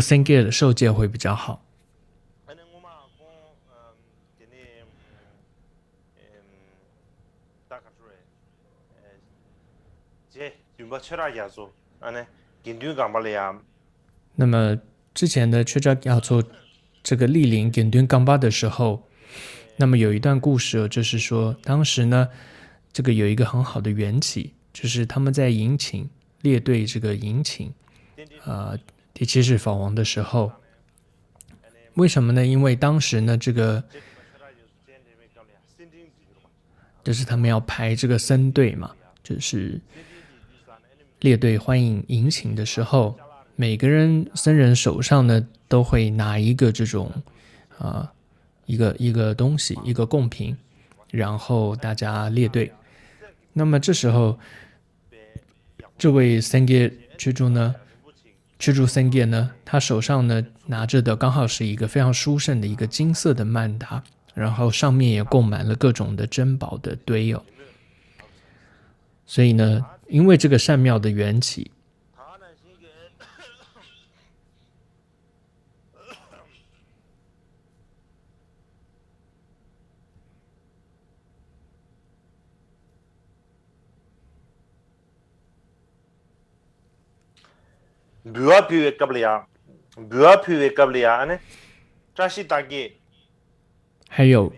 Speaker 2: 森戒的受戒会比较好。那么之前的缺扎要做这个莅临紧敦冈巴的时候，那么有一段故事就是说当时呢这个有一个很好的缘起，就是他们在迎请列队这个迎请第七世法王的时候，为什么呢？因为当时呢这个就是他们要排这个僧队嘛，就是列队欢迎迎请的时候，每个僧人手上呢都会拿一个这种一个东西，一个贡品，然后大家列队。那么这时候这位僧戒居住僧戒呢，他手上呢拿着的刚好是一个非常殊胜的一个金色的曼达，然后上面也供满了各种的珍宝的堆哦。所以呢，因为这个善庙的缘起，
Speaker 1: 묘화표의 값이야. 묘화표의 값이야. 아니, 자시 다게.
Speaker 2: 还有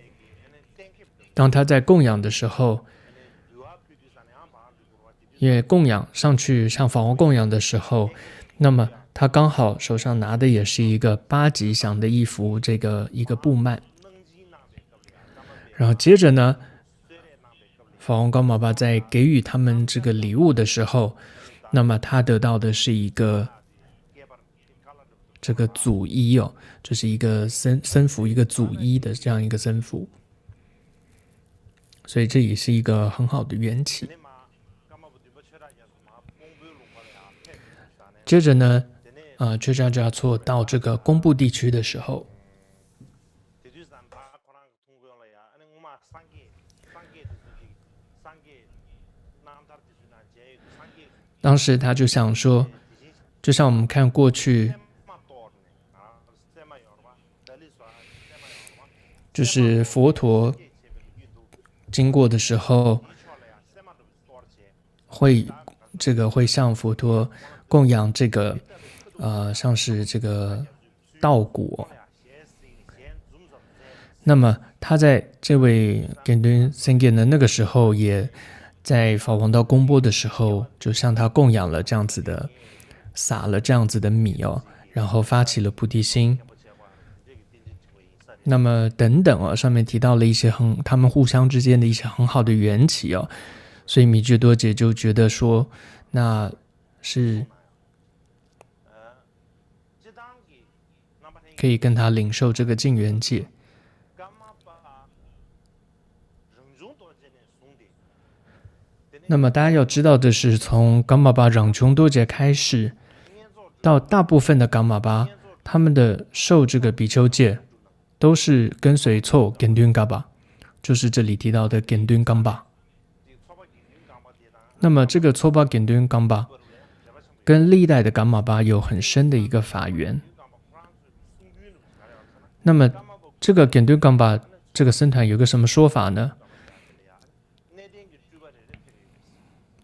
Speaker 2: 当他在供养的时候，因为供养上去向法王供养的时候，那么他刚好手上拿的也是一个8吉祥的一幅这个一个布幔，然后接着呢，法王高玛巴在给予他们这个礼物的时候，那么他得到的是一个这个祖衣哦，这是一个僧服，一个祖衣的这样一个僧服，所以这也是一个很好的缘起。接着呢，却扎扎措到这个工部地区的时候，当时他就想说，就像我们看过去，就是佛陀经过的时候，会向佛陀供养这个像是这个稻谷哦。那么他在这位根敦森健的那个时候，也在法王道公播的时候，就向他供养了这样子的，撒了这样子的米哦，然后发起了菩提心。那么等等哦，上面提到了一些他们互相之间的一些很好的缘起哦，所以米觉多杰就觉得说，那是可以跟他领受这个净缘戒。那么大家要知道的是，从噶玛巴嚷琼多杰开始，到大部分的噶玛巴，他们的受这个比丘戒都是跟随错根敦噶巴，就是这里提到的根敦冈巴。那么这个错巴根敦冈巴跟历代的噶玛巴有很深的一个法缘。那么这个根敦冈巴这个僧团有个什么说法呢？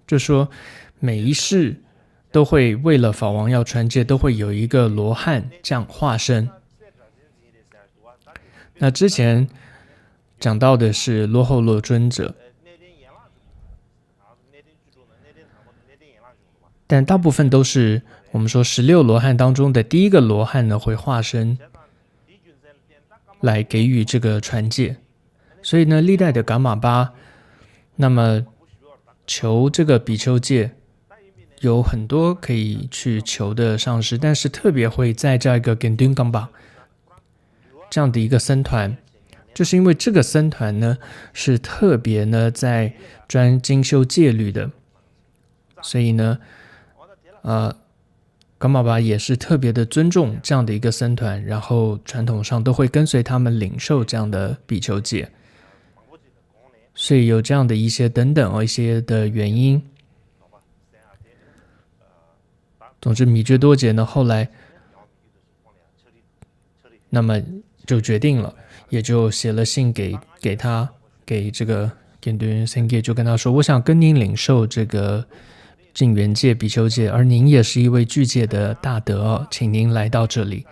Speaker 2: 就说每一世都会为了法王要传戒，都会有一个罗汉这样化身。那之前讲到的是罗睺罗尊者，但大部分都是我们说16罗汉当中的第一个罗汉呢会化身来给予这个传戒。所以呢，历代的噶玛巴，那么求这个比丘戒有很多可以去求的上师，但是特别会在这个根敦冈巴这样的一个僧团，就是因为这个僧团呢是特别呢在专精修戒律的，所以呢噶玛巴也是特别的尊重这样的一个僧团，然后传统上都会跟随他们领受这样的比丘戒，所以有这样的一些等等一些的原因。总之米觉多杰呢后来那么就决定了，也就写了信给他，给这个根敦森健，就跟他说，我想跟您领受这个净缘戒比丘戒，而您也是一位具戒的大德，请您来到这里，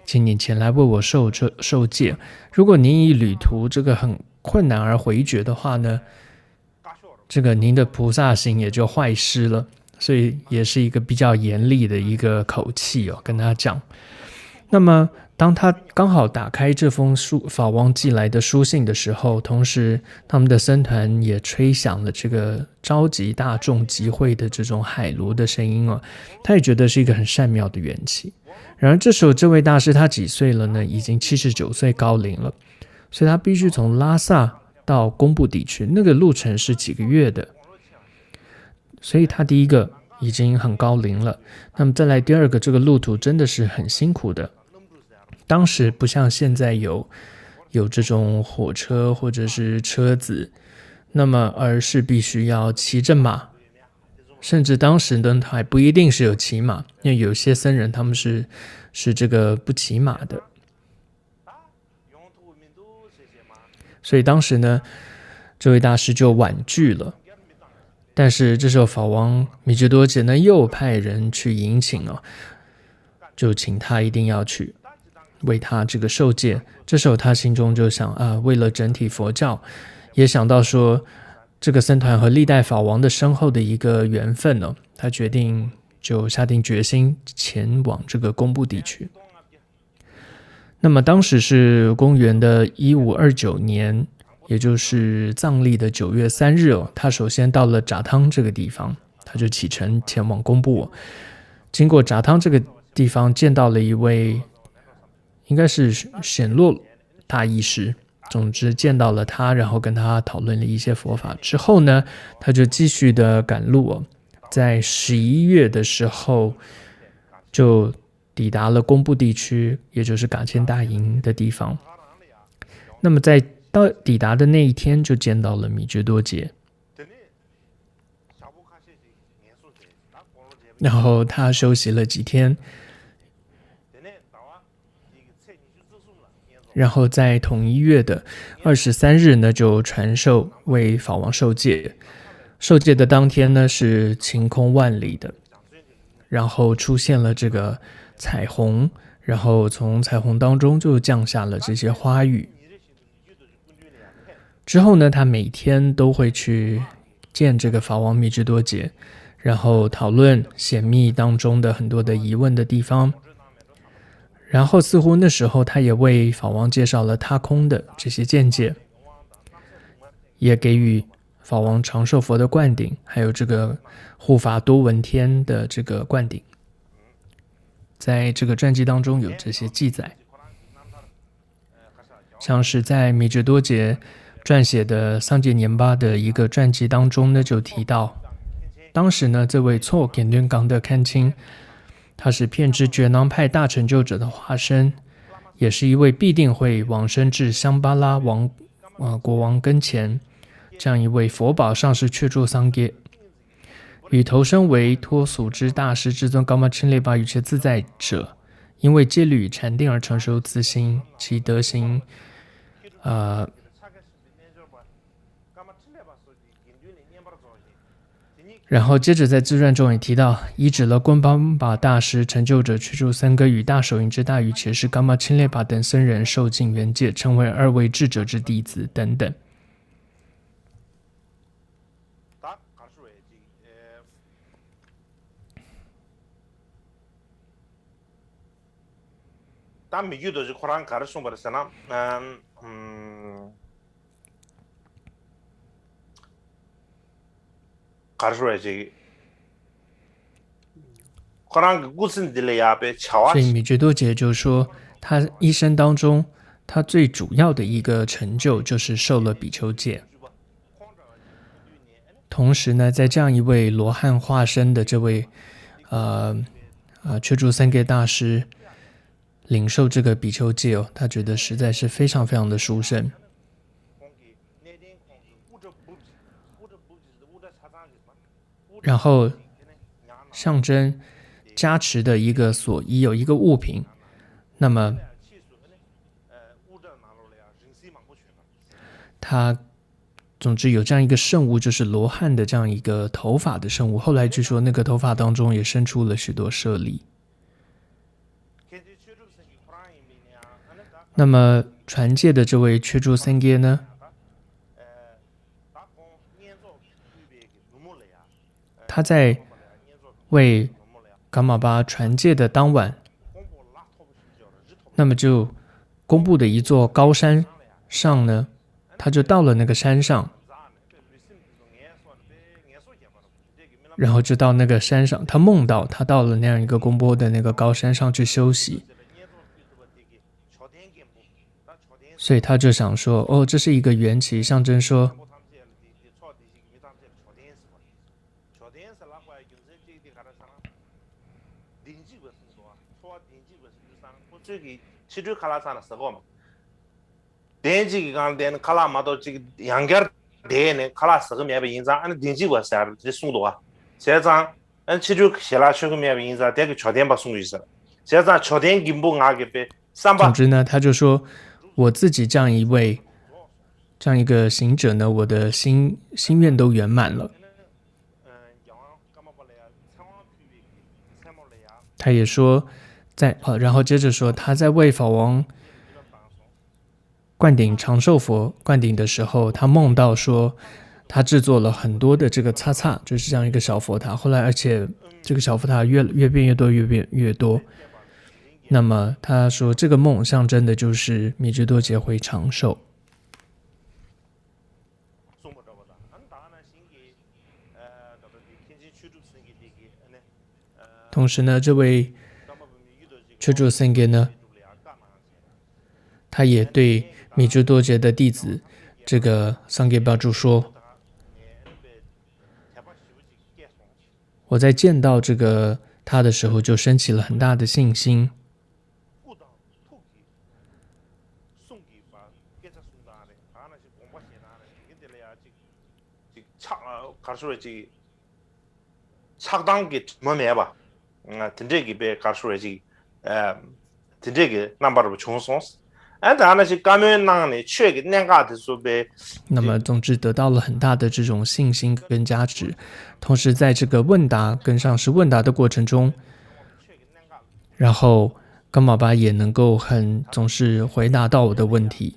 Speaker 2: 请您前来为我受戒。如果您以旅途这个很困难而回绝的话呢，这个您的菩萨行也就坏失了，所以也是一个比较严厉的一个口气跟他讲。那么当他刚好打开这封法王寄来的书信的时候，同时他们的僧团也吹响了这个召集大众集会的这种海螺的声音他也觉得是一个很善妙的缘起。然而这时候这位大师他几岁了呢？已经79岁高龄了，所以他必须从拉萨到工部地区，那个路程是几个月的，所以他第一个已经很高龄了。那么再来第二个，这个路途真的是很辛苦的。当时不像现在有有这种火车或者是车子，那么而是必须要骑着马，甚至当时呢还不一定是有骑马，因为有些僧人他们是这个不骑马的，所以当时呢，这位大师就婉拒了。但是这时候法王米居多杰呢又派人去迎请就请他一定要去为他这个受戒。这时候他心中就想啊，为了整体佛教，也想到说这个僧团和历代法王的深厚的一个缘分呢，他决定就下定决心前往这个公布地区。那么当时是公元的1529年，也就是藏历的9月3日他首先到了札汤这个地方，他就启程前往公布。经过札汤这个地方，见到了一位应该是显洛大义师，总之见到了他，然后跟他讨论了一些佛法之后呢，他就继续的赶路在11月的时候就抵达了公布地区，也就是噶千大营的地方。那么在抵达的那一天就见到了米觉多杰，然后他休息了几天，然后在同一月的23日呢就传授为法王受戒。受戒的当天呢是晴空万里的，然后出现了这个彩虹，然后从彩虹当中就降下了这些花雨。之后呢，他每天都会去见这个法王米居多杰，然后讨论显密当中的很多的疑问的地方。然后似乎那时候他也为法王介绍了他空的这些见解，也给予法王长寿佛的灌顶，还有这个护法多闻天的这个灌顶。在这个传记当中有这些记载，像是在米居多杰撰写的桑杰年巴的一个传记当中呢，就提到，当时呢，这位错给敦港的堪钦，他是遍知觉囊派大成就者的化身，也是一位必定会往生至香巴拉国王跟前这样一位佛宝上师却住桑耶，与投身为脱俗之大师至尊高玛钦列巴与其自在者，因为戒律与禅定而成熟自心，其德行然后接着在自传中也提到，依止了昆邦巴大师成就者去住三哥与大手印之大与且是伽玛钦列巴等僧人受尽原戒，成为二位智者之弟子等等。所以米觉多杰就说，他一生当中，他最主要的一个成就就是受了比丘戒。同时呢，在这样一位罗汉化身的这位却住三给大师领受这个比丘戒他觉得实在是非常非常的殊胜。然后象征加持的一个所依有一个物品，那么它总之有这样一个圣物，就是罗汉的这样一个头发的圣物。后来据说那个头发当中也生出了许多舍利。那么传戒的这位却住僧耶呢，他在为噶玛巴传戒的当晚，那么就公布的一座高山上呢，他就到了那个山上，然后就到那个山上，他梦到他到了那样一个公布的那个高山上去休息，所以他就想说，这是一个缘起，象征说
Speaker 1: 덴지기 간데는 칼라마도 지 양결 대네 칼라스가 매베 인자 안 덴지고 사 송도아 세장 안 치주 셀라 쇼그 매베 인자 대그 초된 바 송도 있어 세장 초된 김보 나게 베
Speaker 2: 总
Speaker 1: 삼바
Speaker 2: 之呢，他就说我自己这样一个行者呢，我的心愿都圆满了。他也说然后接着说他在为法王灌顶长寿佛灌顶的时候，他梦到说他制作了很多的这个擦擦，就是这样一个小佛塔。后来而且这个小佛塔越变越多，越变越多。那么他说这个梦象征的就是米支多杰会长寿。同时呢，这位却住森给呢，他也对米支多杰的弟子这个桑给巴珠说：“我在见到这个他的时候，就升起了很大的信心。
Speaker 1: 착당게 뭐매봐 된제기 배 가수래지 된제기 넘버로 총송스 안다 하나씩 가면 나네 최게 내가 돼서 배那么总之得到了很大的这种信心跟价值。同时在这个问答跟上师问答的过程中，然后甘玛巴也能够总是回答到我的问题，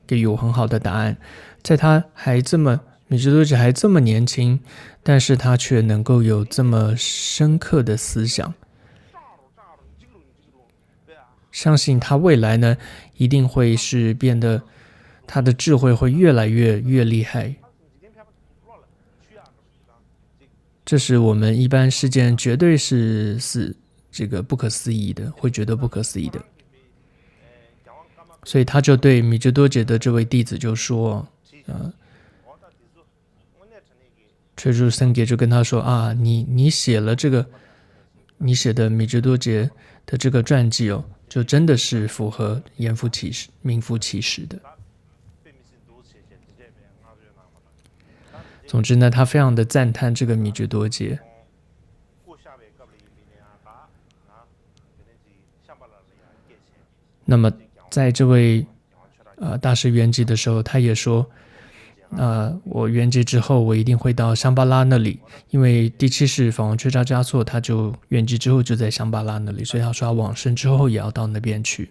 Speaker 1: 给予我很好的答案。在他米支多杰还这么年轻，但是他却能够有这么深刻的思想，相信他未来呢一定会是变得他的智慧会越来越厉害。这是我们一般世间绝对是这个不可思议的，会觉得不可思议的。所以他就对米支多杰的这位弟子就说却住森给就跟他说啊，你写了这个，你写的米支多杰的这个传记哦，就真的是符合名副其实的。总之呢，他非常的赞叹这个米支多杰。那么在这位大师圆寂的时候，他也说。我圆寂之后，我一定会到香巴拉那里，因为第7世法王却扎嘉措他就圆寂之后就在香巴拉那里，所以他说他往生之后也要到那边去。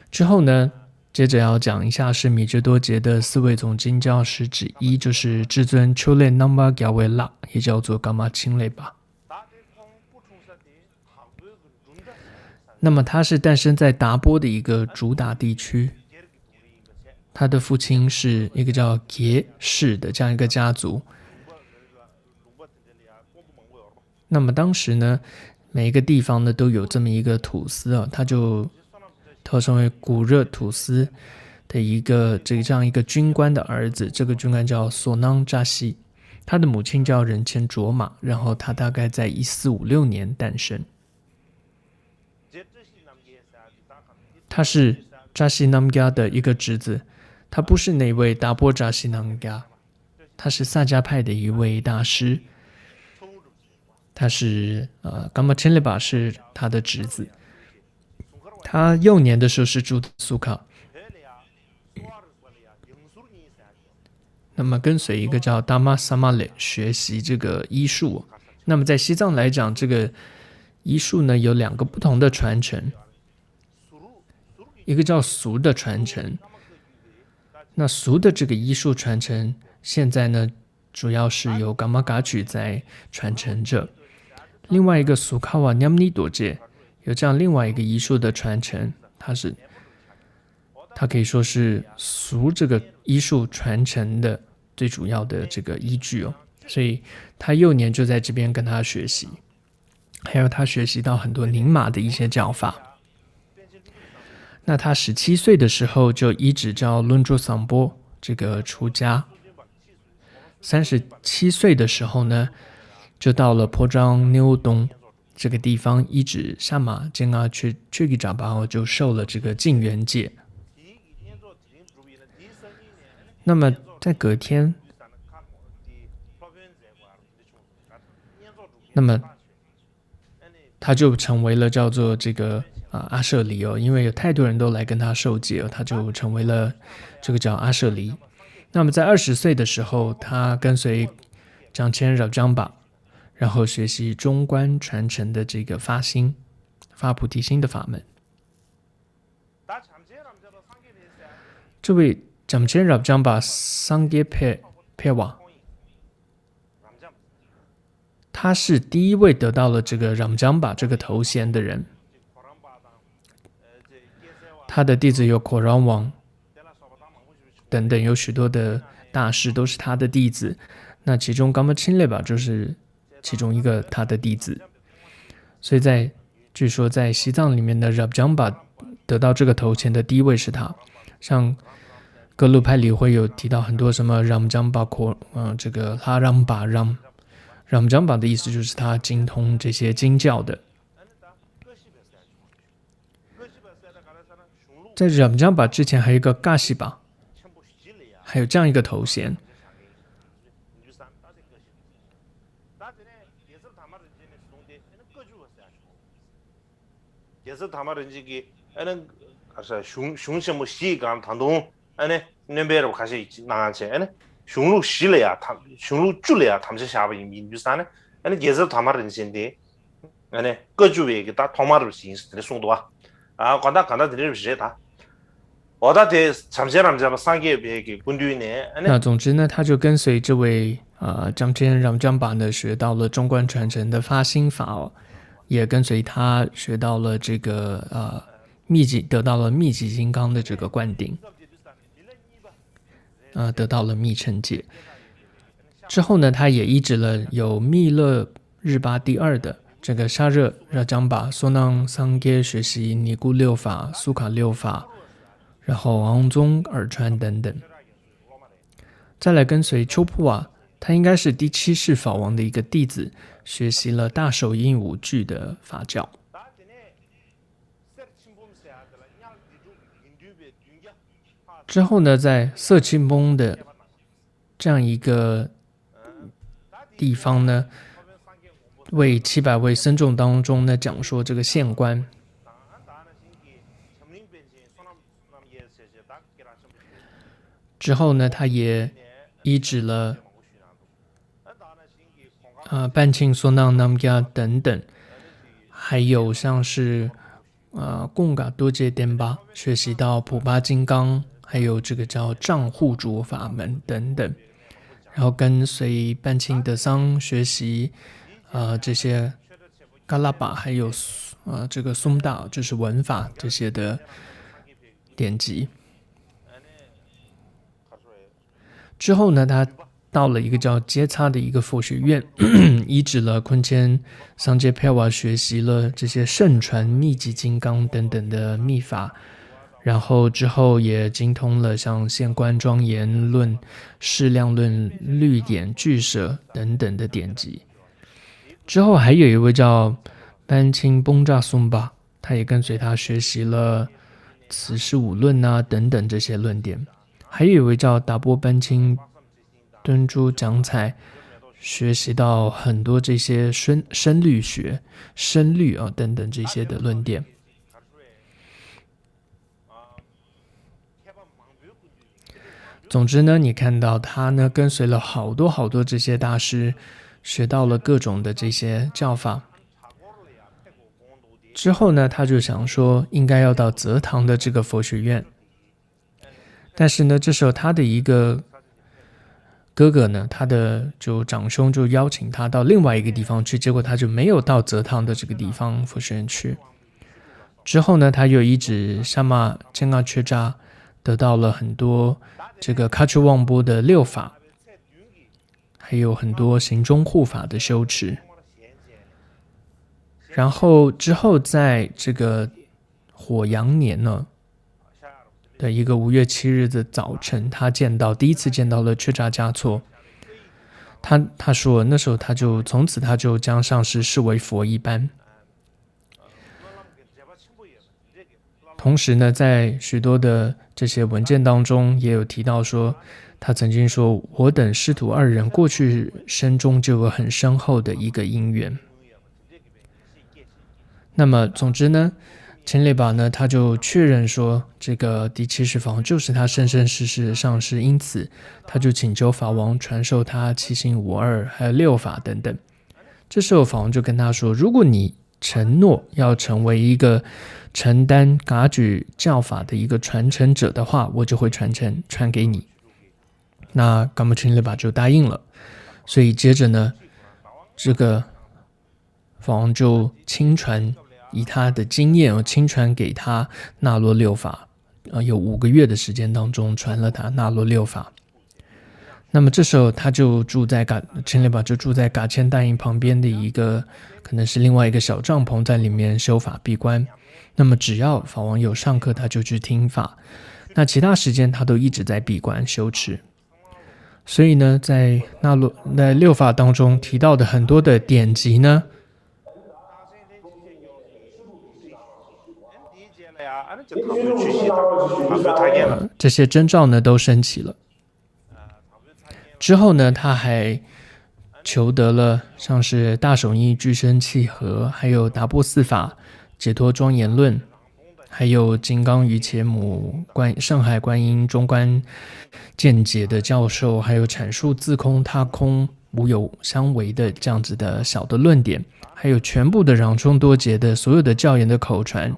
Speaker 1: 之后呢，接着要讲一下是米支多杰的4位总经教师之一，就是至尊丘雷南巴加维拉，也叫做伽玛钦雷巴。那么他是诞生在达波的一个主打地区，他的父亲是一个叫杰氏的这样一个家族。那么当时呢，每一个地方呢都有这么一个土司啊，他就称为古热土司的这样一个军官的儿子，这个军官叫索囊扎西，他的母亲叫仁谦卓玛，然后他大概在1456年诞生。他是扎西南加的一个侄子，他不是那位达波扎西南加，他是萨迦派的一位大师，他是伽玛钦雷巴是他的侄子。他幼年的时候是住苏卡，那么跟随一个叫达玛萨玛雷学习这个医术。那么在西藏来讲，这个医术呢有2个不同的传承。一个叫俗的传承，那俗的这个医术传承，现在呢主要是由伽玛噶举在传承着。另外一个苏卡瓦涅姆尼多杰有这样另外一个医术的传承，它可以说是俗这个医术传承的最主要的这个依据哦。所以他幼年就在这边跟他学习，还有他学习到很多宁玛的一些教法。那他17岁的时候就依止教伦珠桑波这个出家，37岁的时候呢，就到了坡章纽东
Speaker 2: 这个地方一直下马见啊去给长巴后就受了这个禁缘戒。那么在隔天，那么他就成为了叫做这个阿舍离哦，因为有太多人都来跟他受戒哦，他就成为了这个叫阿舍离。那么在20岁的时候，他跟随张骞绕江巴，然后学习中观传承的这个发菩提心的法门。这位张骞绕江巴桑耶佩瓦，他是第一位得到了这个让江巴这个头衔的人。他的弟子有果然王等等，有许多的大师都是他的弟子。那其中噶玛钦列巴就是其中一个他的弟子。所以据说在西藏里面的让江巴得到这个头衔的第一位是他。像格鲁派里会有提到很多什么让江巴这个拉让巴让江巴的意思就是他精通这些经教的。在让江巴之前还有一个噶西巴，还有这样一个头衔。
Speaker 1: 예서 담아른지기 에는 가서 슝슝시 시간 당동 에네 nembe로 가시 나한테 에네 슝루 실래야 슝루 줄래야 탐시 샤바 민주산에 에네 예서 담아른지인데 에네 거주에 다 통마를 신스들 송도와 아 간다 드리르시다 어다대 잠시람자 상계 비행기 군주네
Speaker 2: 那总之呢，他就跟随这位张骞让江巴呢，学到了中观传承的发心法哦。也跟随他学到了这个秘籍，得到了密集金刚的这个灌顶，得到了密乘戒。之后呢，他也依止了有密勒日巴第二的这个沙热热江巴索囊桑耶学习尼姑六法、苏卡六法，然后昂宗耳传等等。再来跟随丘普瓦，他应该是第7世法王的一个弟子。学习了大手印五句的法教。之后呢，在色清崩的这样一个地方呢，为700位僧众当中呢讲说这个现观。之后呢，他也依止了半庆索囊南伽等等，还有像是贡嘎多杰典巴学习到普巴金刚，还有这个叫藏护主法门等等，然后跟随半庆德桑学习这些嘎拉巴，还有这个松大就是文法这些的典籍。之后呢，他到了一个叫接擦的一个佛学院，依止了昆谦桑杰佩瓦学习了这些圣传密集金刚等等的密法，然后之后也精通了像现观庄严论、释量论、律典、俱舍等等的典籍。之后还有一位叫班钦崩扎松巴，他也跟随他学习了慈氏五论等等这些论点。还有一位叫达波班钦敦珠讲彩，学习到很多这些声律学、声律等等这些的论点。总之呢，你看到他呢跟随了好多这些大师，学到了各种的这些教法。之后呢，他就想说应该要到泽堂的这个佛学院，但是呢，这时候他的一个哥哥呢，他的长兄就邀请他到另外一个地方去，结果他就没有到泽堂的这个地方佛学院去。之后呢，他又依止沙玛坚阿缺扎，得到了很多这个喀丘旺波的6法，还有很多行中护法的修持。然后之后在这个火阳年呢的一个5月7日的早晨，他第一次见到了缺扎嘉措。他说那时候从此他就将上师视为佛一般，同时呢，在许多的这些文件当中，也有提到说，他曾经说：“我等师徒二人过去生中就有很深厚的一个因缘。”那么，总之呢，千列巴呢，他就确认说，这个第70法王就是他生生世世的上师，因此他就请求法王传授他七心五二还有六法等等。这时候法王就跟他说：“如果你承诺要成为一个承担噶举教法的一个传承者的话，我就会传给你。”那噶玛钦列巴就答应了，所以接着呢，这个法王就亲传，以他的经验亲传给他那罗六法，有5个月的时间当中传了他那罗六法。那么这时候他就住在钦列巴就住在噶千大营旁边的一个可能是另外一个小帐篷，在里面修法闭关。那么只要法王有上课，他就去听法，那其他时间他都一直在闭关修持。所以呢，在六法当中提到的很多的典籍呢，这些征兆呢都升起了。之后呢，他还求得了像是大手印具身契合，还有达波四法、解脱庄严论，还有金刚于且母、上海观音中观见解的教授，还有阐述自空他空无有相违的这样子的小的论点，还有全部的壤中多劫的所有的教言的口传，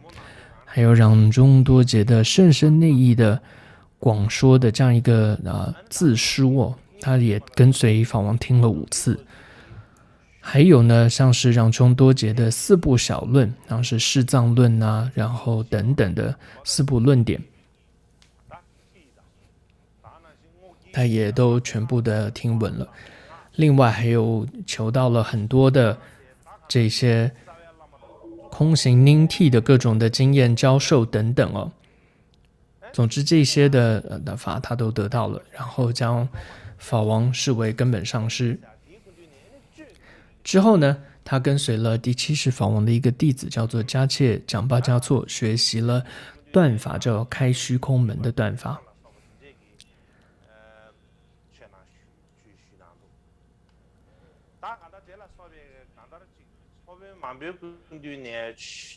Speaker 2: 还有壤中多劫的甚深内义的广说的这样一个自书哦，他也跟随法王听了5次。还有呢，像是壤中多劫的4部小论，像是释藏论啊，然后等等的4部论点，他也都全部的听闻了。另外还有求到了很多的这些空行宁替的各种的经验教授等等哦。总之这些的法他都得到了，然后将法王视为根本上师。之后呢，他跟随了第70法王的一个弟子叫做迦切蒋巴嘉措，学习了断法，叫开虚空门的断法。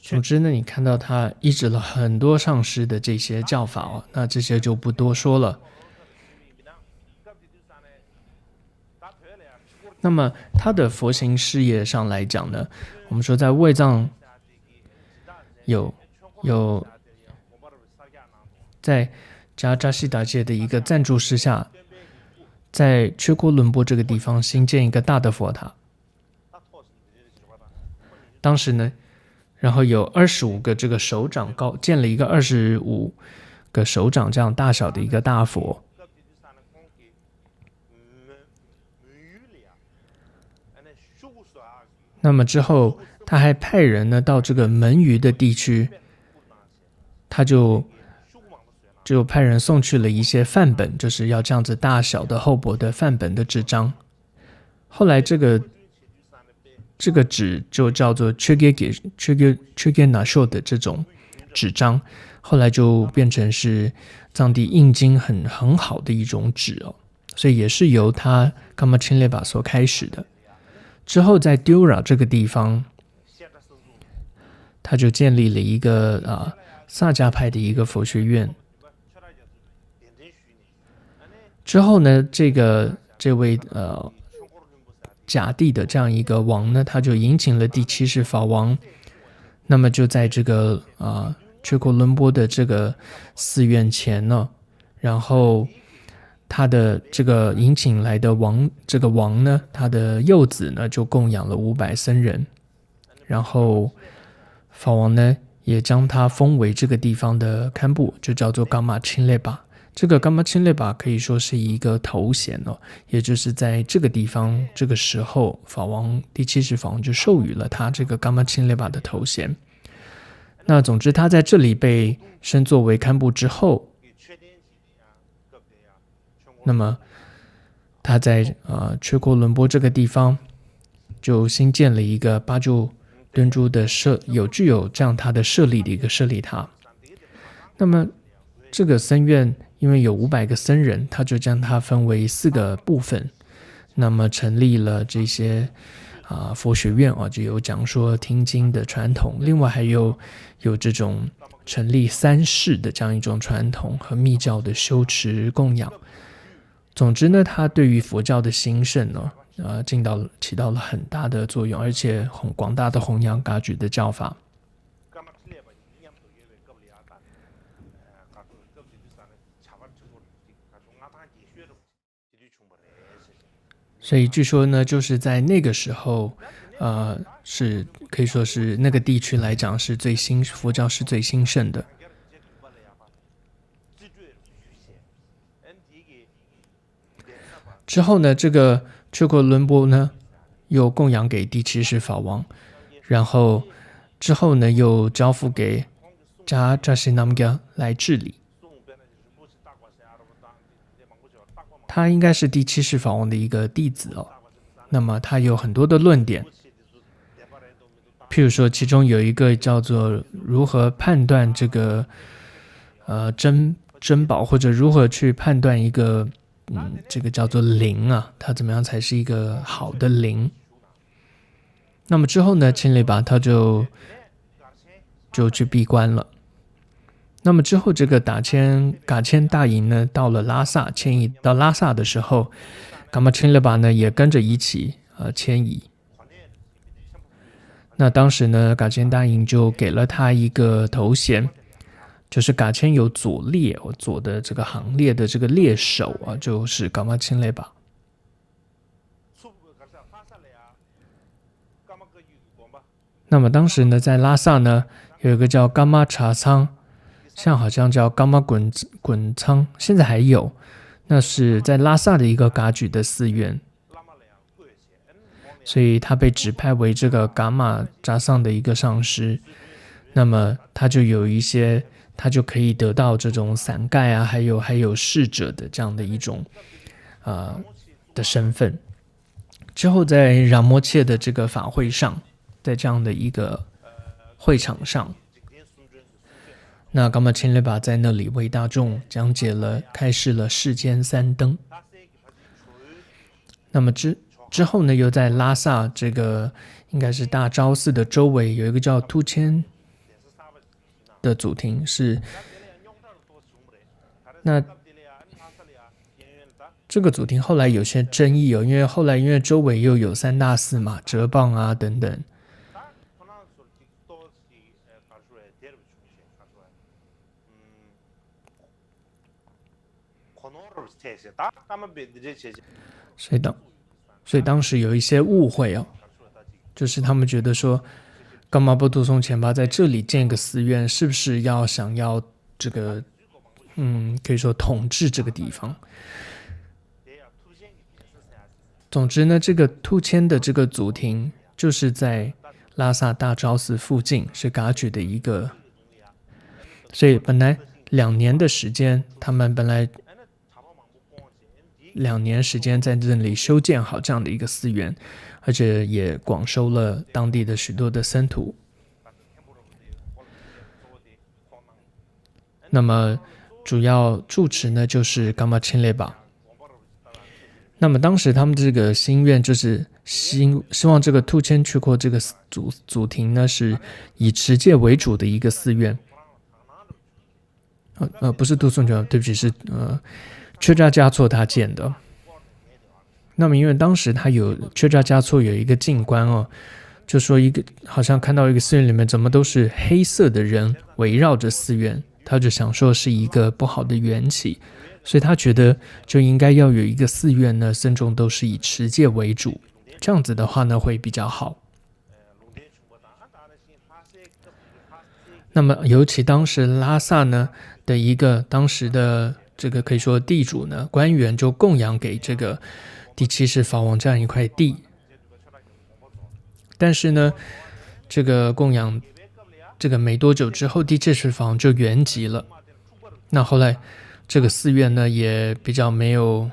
Speaker 2: 总之呢，你看到他依止了很多上师的这些教法哦，那这些就不多说了。那么他的佛行事业上来讲呢，我们说在卫藏有在扎西达界的一个赞助师下，在缺锅伦波这个地方新建一个大的佛塔。当时呢，然后有25个这个手掌高，建了一个25个手掌这样大小的一个大佛。那么之后，他还派人呢到这个门隅的地区，他就派人送去了一些范本，就是要这样子大小的厚薄的范本的纸张。后来这个纸就叫做 Chögye Nasho 的这种纸张，后来就变成是藏地印经很好的一种纸哦，所以也是由他 Kama Chinleba 所开始的。之后在 Dura 这个地方，他就建立了一个萨迦派的一个佛学院。之后呢，这位甲地的这样一个王呢，他就迎请了第70法王，那么就在这个缺锅伦波的这个寺院前呢，然后他的这个迎请来的这个王呢，他的幼子呢就供养了500僧人，然后法王呢也将他封为这个地方的堪布，就叫做噶玛钦列巴。这个噶玛钦列巴可以说是一个头衔哦，也就是在这个地方这个时候，第70法王就授予了他这个噶玛钦列巴的头衔。那总之他在这里被升作为堪布之后，那么他在缺锅伦波这个地方就新建了一个巴就敦珠的具有这样他的舍利的一个舍利塔。那么这个僧院因为有500个僧人，他就将它分为4个部分，那么成立了这些佛学院就有讲说听经的传统，另外还有这种成立3世的这样一种传统和密教的修持供养。总之呢，它对于佛教的兴盛呢，起到了很大的作用，而且广大的弘扬噶举的教法。所以据说呢，就是在那个时候，是可以说是那个地区来讲是佛教是最兴盛的。之后呢，这个却果伦波呢又供养给第7世法王，然后之后呢又交付给扎西南噶来治理。他应该是第7世法王的一个弟子那么他有很多的论点，譬如说其中有一个叫做如何判断这个珍宝，或者如何去判断一个这个叫做灵它怎么样才是一个好的灵。那么之后呢，钦雷巴他就去闭关了。那么之后这个噶谦大营呢到了拉萨，迁移到拉萨的时候，噶玛钦勒巴呢也跟着一起迁移。那当时呢，噶谦大营就给了他一个头衔，就是噶谦有左列，左的这个行列的这个列首就是噶玛钦勒巴。那么当时呢，在拉萨呢有一个叫噶玛查仓，好像叫噶玛滚仓，现在还有，那是在拉萨的一个噶举的寺院，所以他被指派为这个噶玛扎桑的一个上师。那么他就可以得到这种伞盖还有侍者的这样的一种的身份。之后在染摩切的这个法会上，在这样的一个会场上，那噶玛钦勒巴在那里为大众讲解开示了世间3灯。那么之后呢，又在拉萨这个应该是大昭寺的周围有一个叫突谦的祖庭，那这个祖庭后来有些争议因为周围又有3大寺嘛，哲蚌等等。所以当时有一些误会就是他们觉得说，噶玛波图松前巴在这里建一个寺院，是不是想要这个可以说统治这个地方。总之呢，这个突谦的这个祖庭就是在拉萨大昭寺附近，是噶举的一个，所以本来2年的时间，他们本来2年时间在这里修建好这样的一个寺院，而且也广收了当地的许多的僧徒。那么主要住持呢就是噶玛钦勒巴。那么当时他们这个心愿就是希望这个突谦去阔这个祖庭呢是以持戒为主的一个寺院。不是杜松觉，对不起，是缺扎嘉措他建的。那么因为当时他缺扎嘉措有一个进观就说好像看到一个寺院里面怎么都是黑色的人围绕着寺院，他就想说是一个不好的缘起，所以他觉得就应该要有一个寺院呢，僧众都是以持戒为主，这样子的话呢会比较好。那么尤其当时拉萨呢的一个当时的这个可以说地主呢，官员就供养给这个第7世法王这样一块地，但是呢这个供养这个没多久之后，第7世法王就圆寂了。那后来这个寺院呢也比较没有，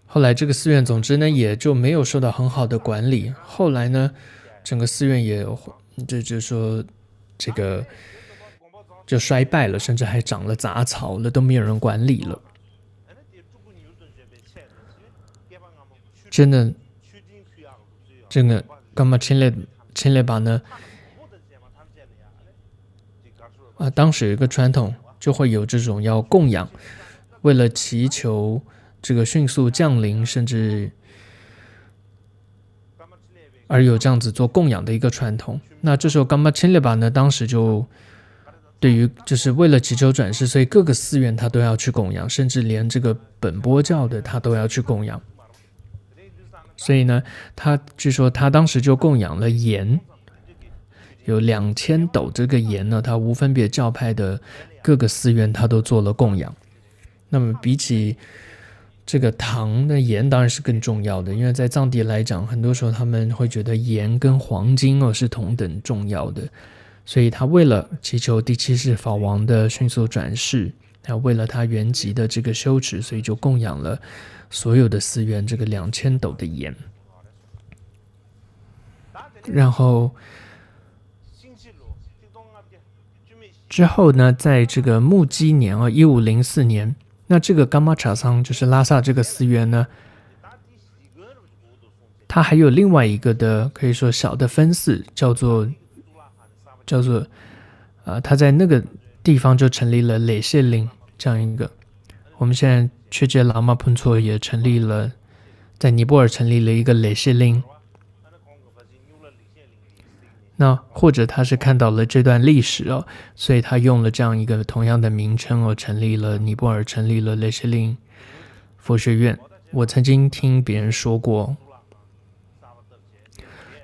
Speaker 2: 后来这个寺院总之呢也就没有受到很好的管理。后来呢整个寺院也就是说这个就衰败了，甚至还长了杂草了，都没有人管理了。真的，这个干嘛亲列巴呢？当时有一个传统，就会有这种要供养，为了祈求这个迅速降临，甚至而有这样子做供养的一个传统。那这时候干嘛亲列巴呢？当时就对于就是为了祈求转世，所以各个寺院他都要去供养，甚至连这个本波教的他都要去供养。所以呢，他据说他当时就供养了盐，有2000斗这个盐呢，他无分别教派的各个寺院他都做了供养。那么比起这个糖的盐当然是更重要的，因为在藏地来讲，很多时候他们会觉得盐跟黄金是同等重要的，所以他为了祈求第7世法王的迅速转世，还有为了他原籍的这个修持，所以就供养了所有的寺院这个2000斗的盐。然后之后呢，在这个木基年1504年，那这个噶玛查桑就是拉萨这个寺院呢，它还有另外一个的可以说小的分寺，叫做它在那个地方就成立了雷谢林这样一个。我们现在确切喇嘛喷错也成立了，在尼泊尔成立了一个雷谢林。那或者他是看到了这段历史所以他用了这样一个同样的名称成立了尼泊尔成立了雷谢林佛学院。我曾经听别人说过。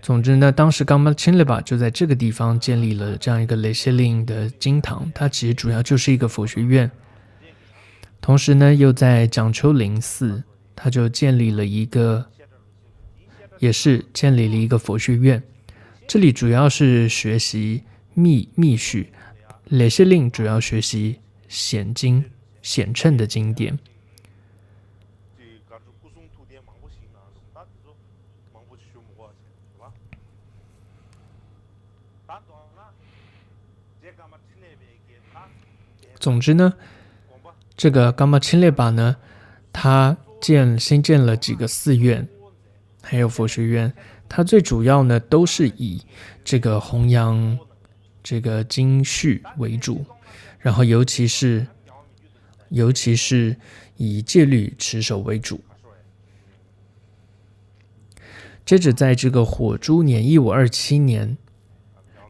Speaker 2: 总之呢，当时噶玛亲列巴就在这个地方建立了这样一个雷谢林的经堂，它其实主要就是一个佛学院。同时呢，又在蒋丘陵寺，他就建立了一个佛学院。这里主要是学习密续，雷谢林主要学习显称的经典。总之呢，这个噶玛亲列巴呢，他新建了几个寺院，还有佛学院。它最主要呢都是以这个弘扬这个经序为主，然后尤其是以戒律持守为主。接着在这个火猪年1527年，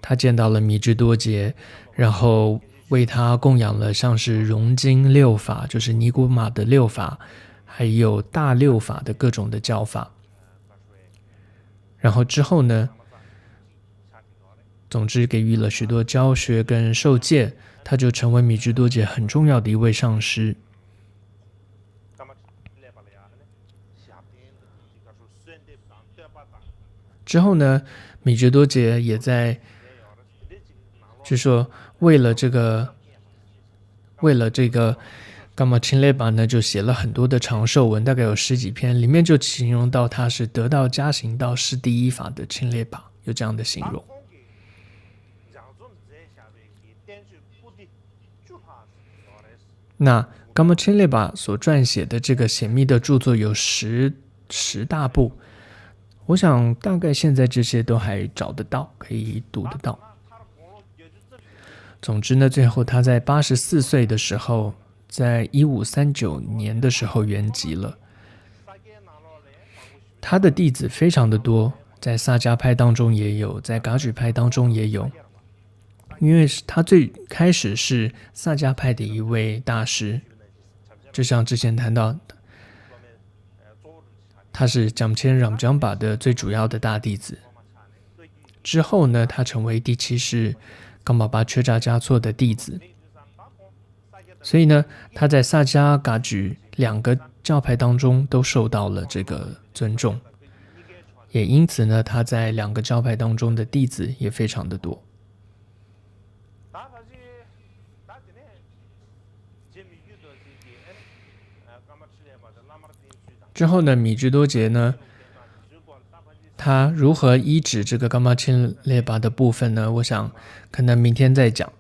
Speaker 2: 他见到了米支多杰，然后为他供养了像是融经六法，就是尼古马的六法，还有大六法的各种的教法。然后之后呢，总之给予了许多教学跟受戒，他就成为米支多杰很重要的一位上师。之后呢，米支多杰也在，据说为了这个噶玛亲列巴呢，就写了很多的长寿文，大概有10几篇，里面就形容到他是得道加行道是第一法的亲列巴，有这样的形容。那噶玛亲列巴所撰写的这个显密的著作有10大部，我想大概现在这些都还找得到，可以读得到。总之呢，最后他在84岁的时候，在1539年的时候圆寂了。他的弟子非常的多，在萨迦派当中也有，在噶举派当中也有。因为他最开始是萨迦派的一位大师，就像之前谈到，他是蒋谦让江巴的最主要的大弟子。之后呢，他成为第7世噶玛巴缺扎嘉措的弟子。所以呢，他在萨迦、噶举2个教派当中都受到了这个尊重，也因此呢，他在2个教派当中的弟子也非常的多。之后呢，米支多杰呢，它如何医治这个伽马钦列巴的部分呢？我想可能明天再讲。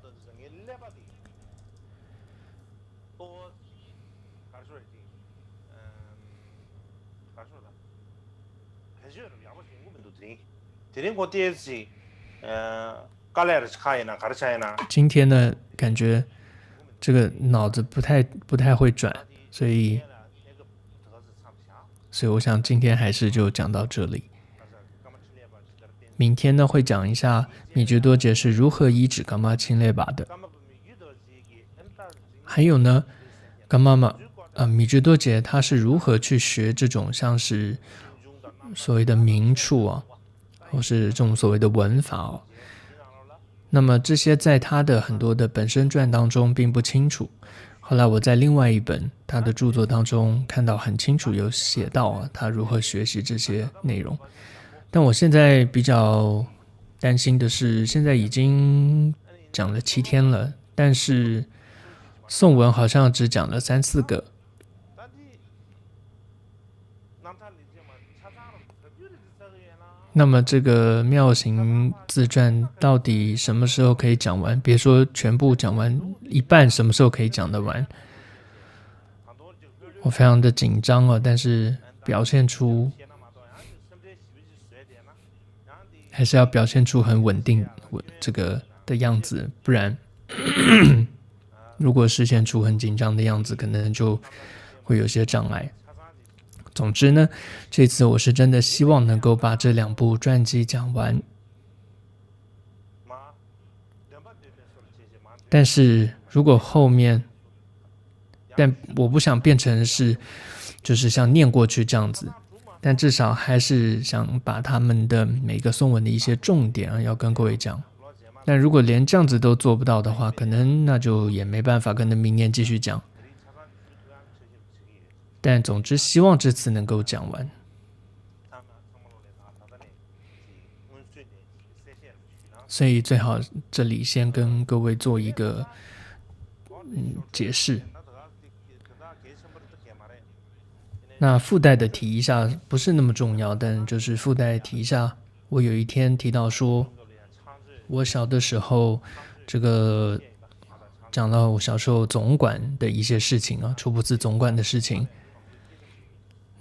Speaker 2: 今天呢，感觉这个脑子不太会转，所以我想今天还是就讲到这里。明天呢会讲一下米觉多杰是如何医治伽马钦列巴的，还有呢，米觉多杰他是如何去学这种像是所谓的名处啊，或是这种所谓的文法哦。那么这些在他的很多的本身传当中并不清楚，后来我在另外一本他的著作当中看到很清楚有写到啊，他如何学习这些内容。但我现在比较担心的是，现在已经讲了7天了，但是颂文好像只讲了3、4个。那么这个妙行自传到底什么时候可以讲完？别说全部讲完，一半什么时候可以讲得完？我非常的紧张哦，但是表现出还是要表现出很稳定这个的样子，不然如果实现出很紧张的样子，可能就会有些障碍。总之呢，这次我是真的希望能够把这2部传记讲完，但是如果后面，但我不想变成是就是像念过去这样子，但至少还是想把他们的每个颂文的一些重点要跟各位讲。但如果连这样子都做不到的话，可能那就也没办法，可能明年继续讲。但总之希望这次能够讲完。所以最好这里先跟各位做一个解释。那附带的提一下，不是那么重要，但就是附带提一下，我有一天提到说，我小的时候这个讲到我小时候总管的一些事情啊，初普寺总管的事情。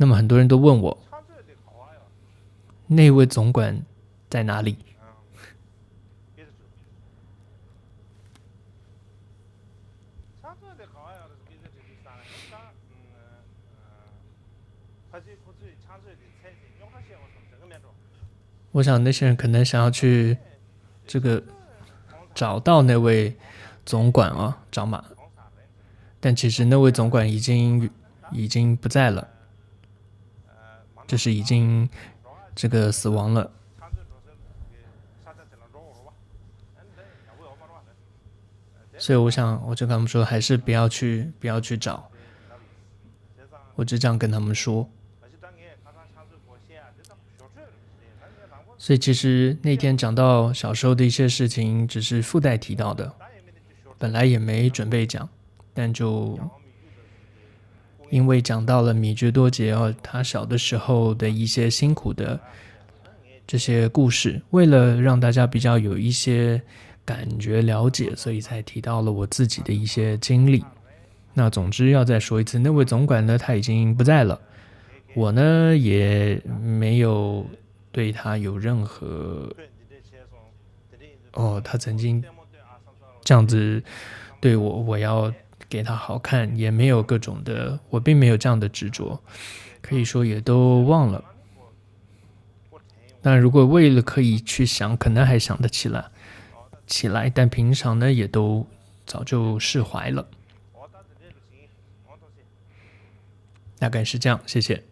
Speaker 2: 那么很多人都问我，那位总管在哪里？我想那些人可能想要去这个找到那位总管啊，找马，但其实那位总管已经不在了。就是已经这个死亡了，所以我就跟他们说，还是不要去找，我就这样跟他们说。所以其实那天讲到小时候的一些事情，只是附带提到的，本来也没准备讲，但就因为讲到了米觉多杰他小的时候的一些辛苦的这些故事，为了让大家比较有一些感觉了解，所以才提到了我自己的一些经历。那总之要再说一次，那位总管呢，他已经不在了，我呢也没有对他有任何他曾经这样子对我要给他好看，也没有各种的，我并没有这样的执着，可以说也都忘了。但如果为了可以去想，可能还想得起来，但平常呢也都早就释怀了。大概是这样，谢谢。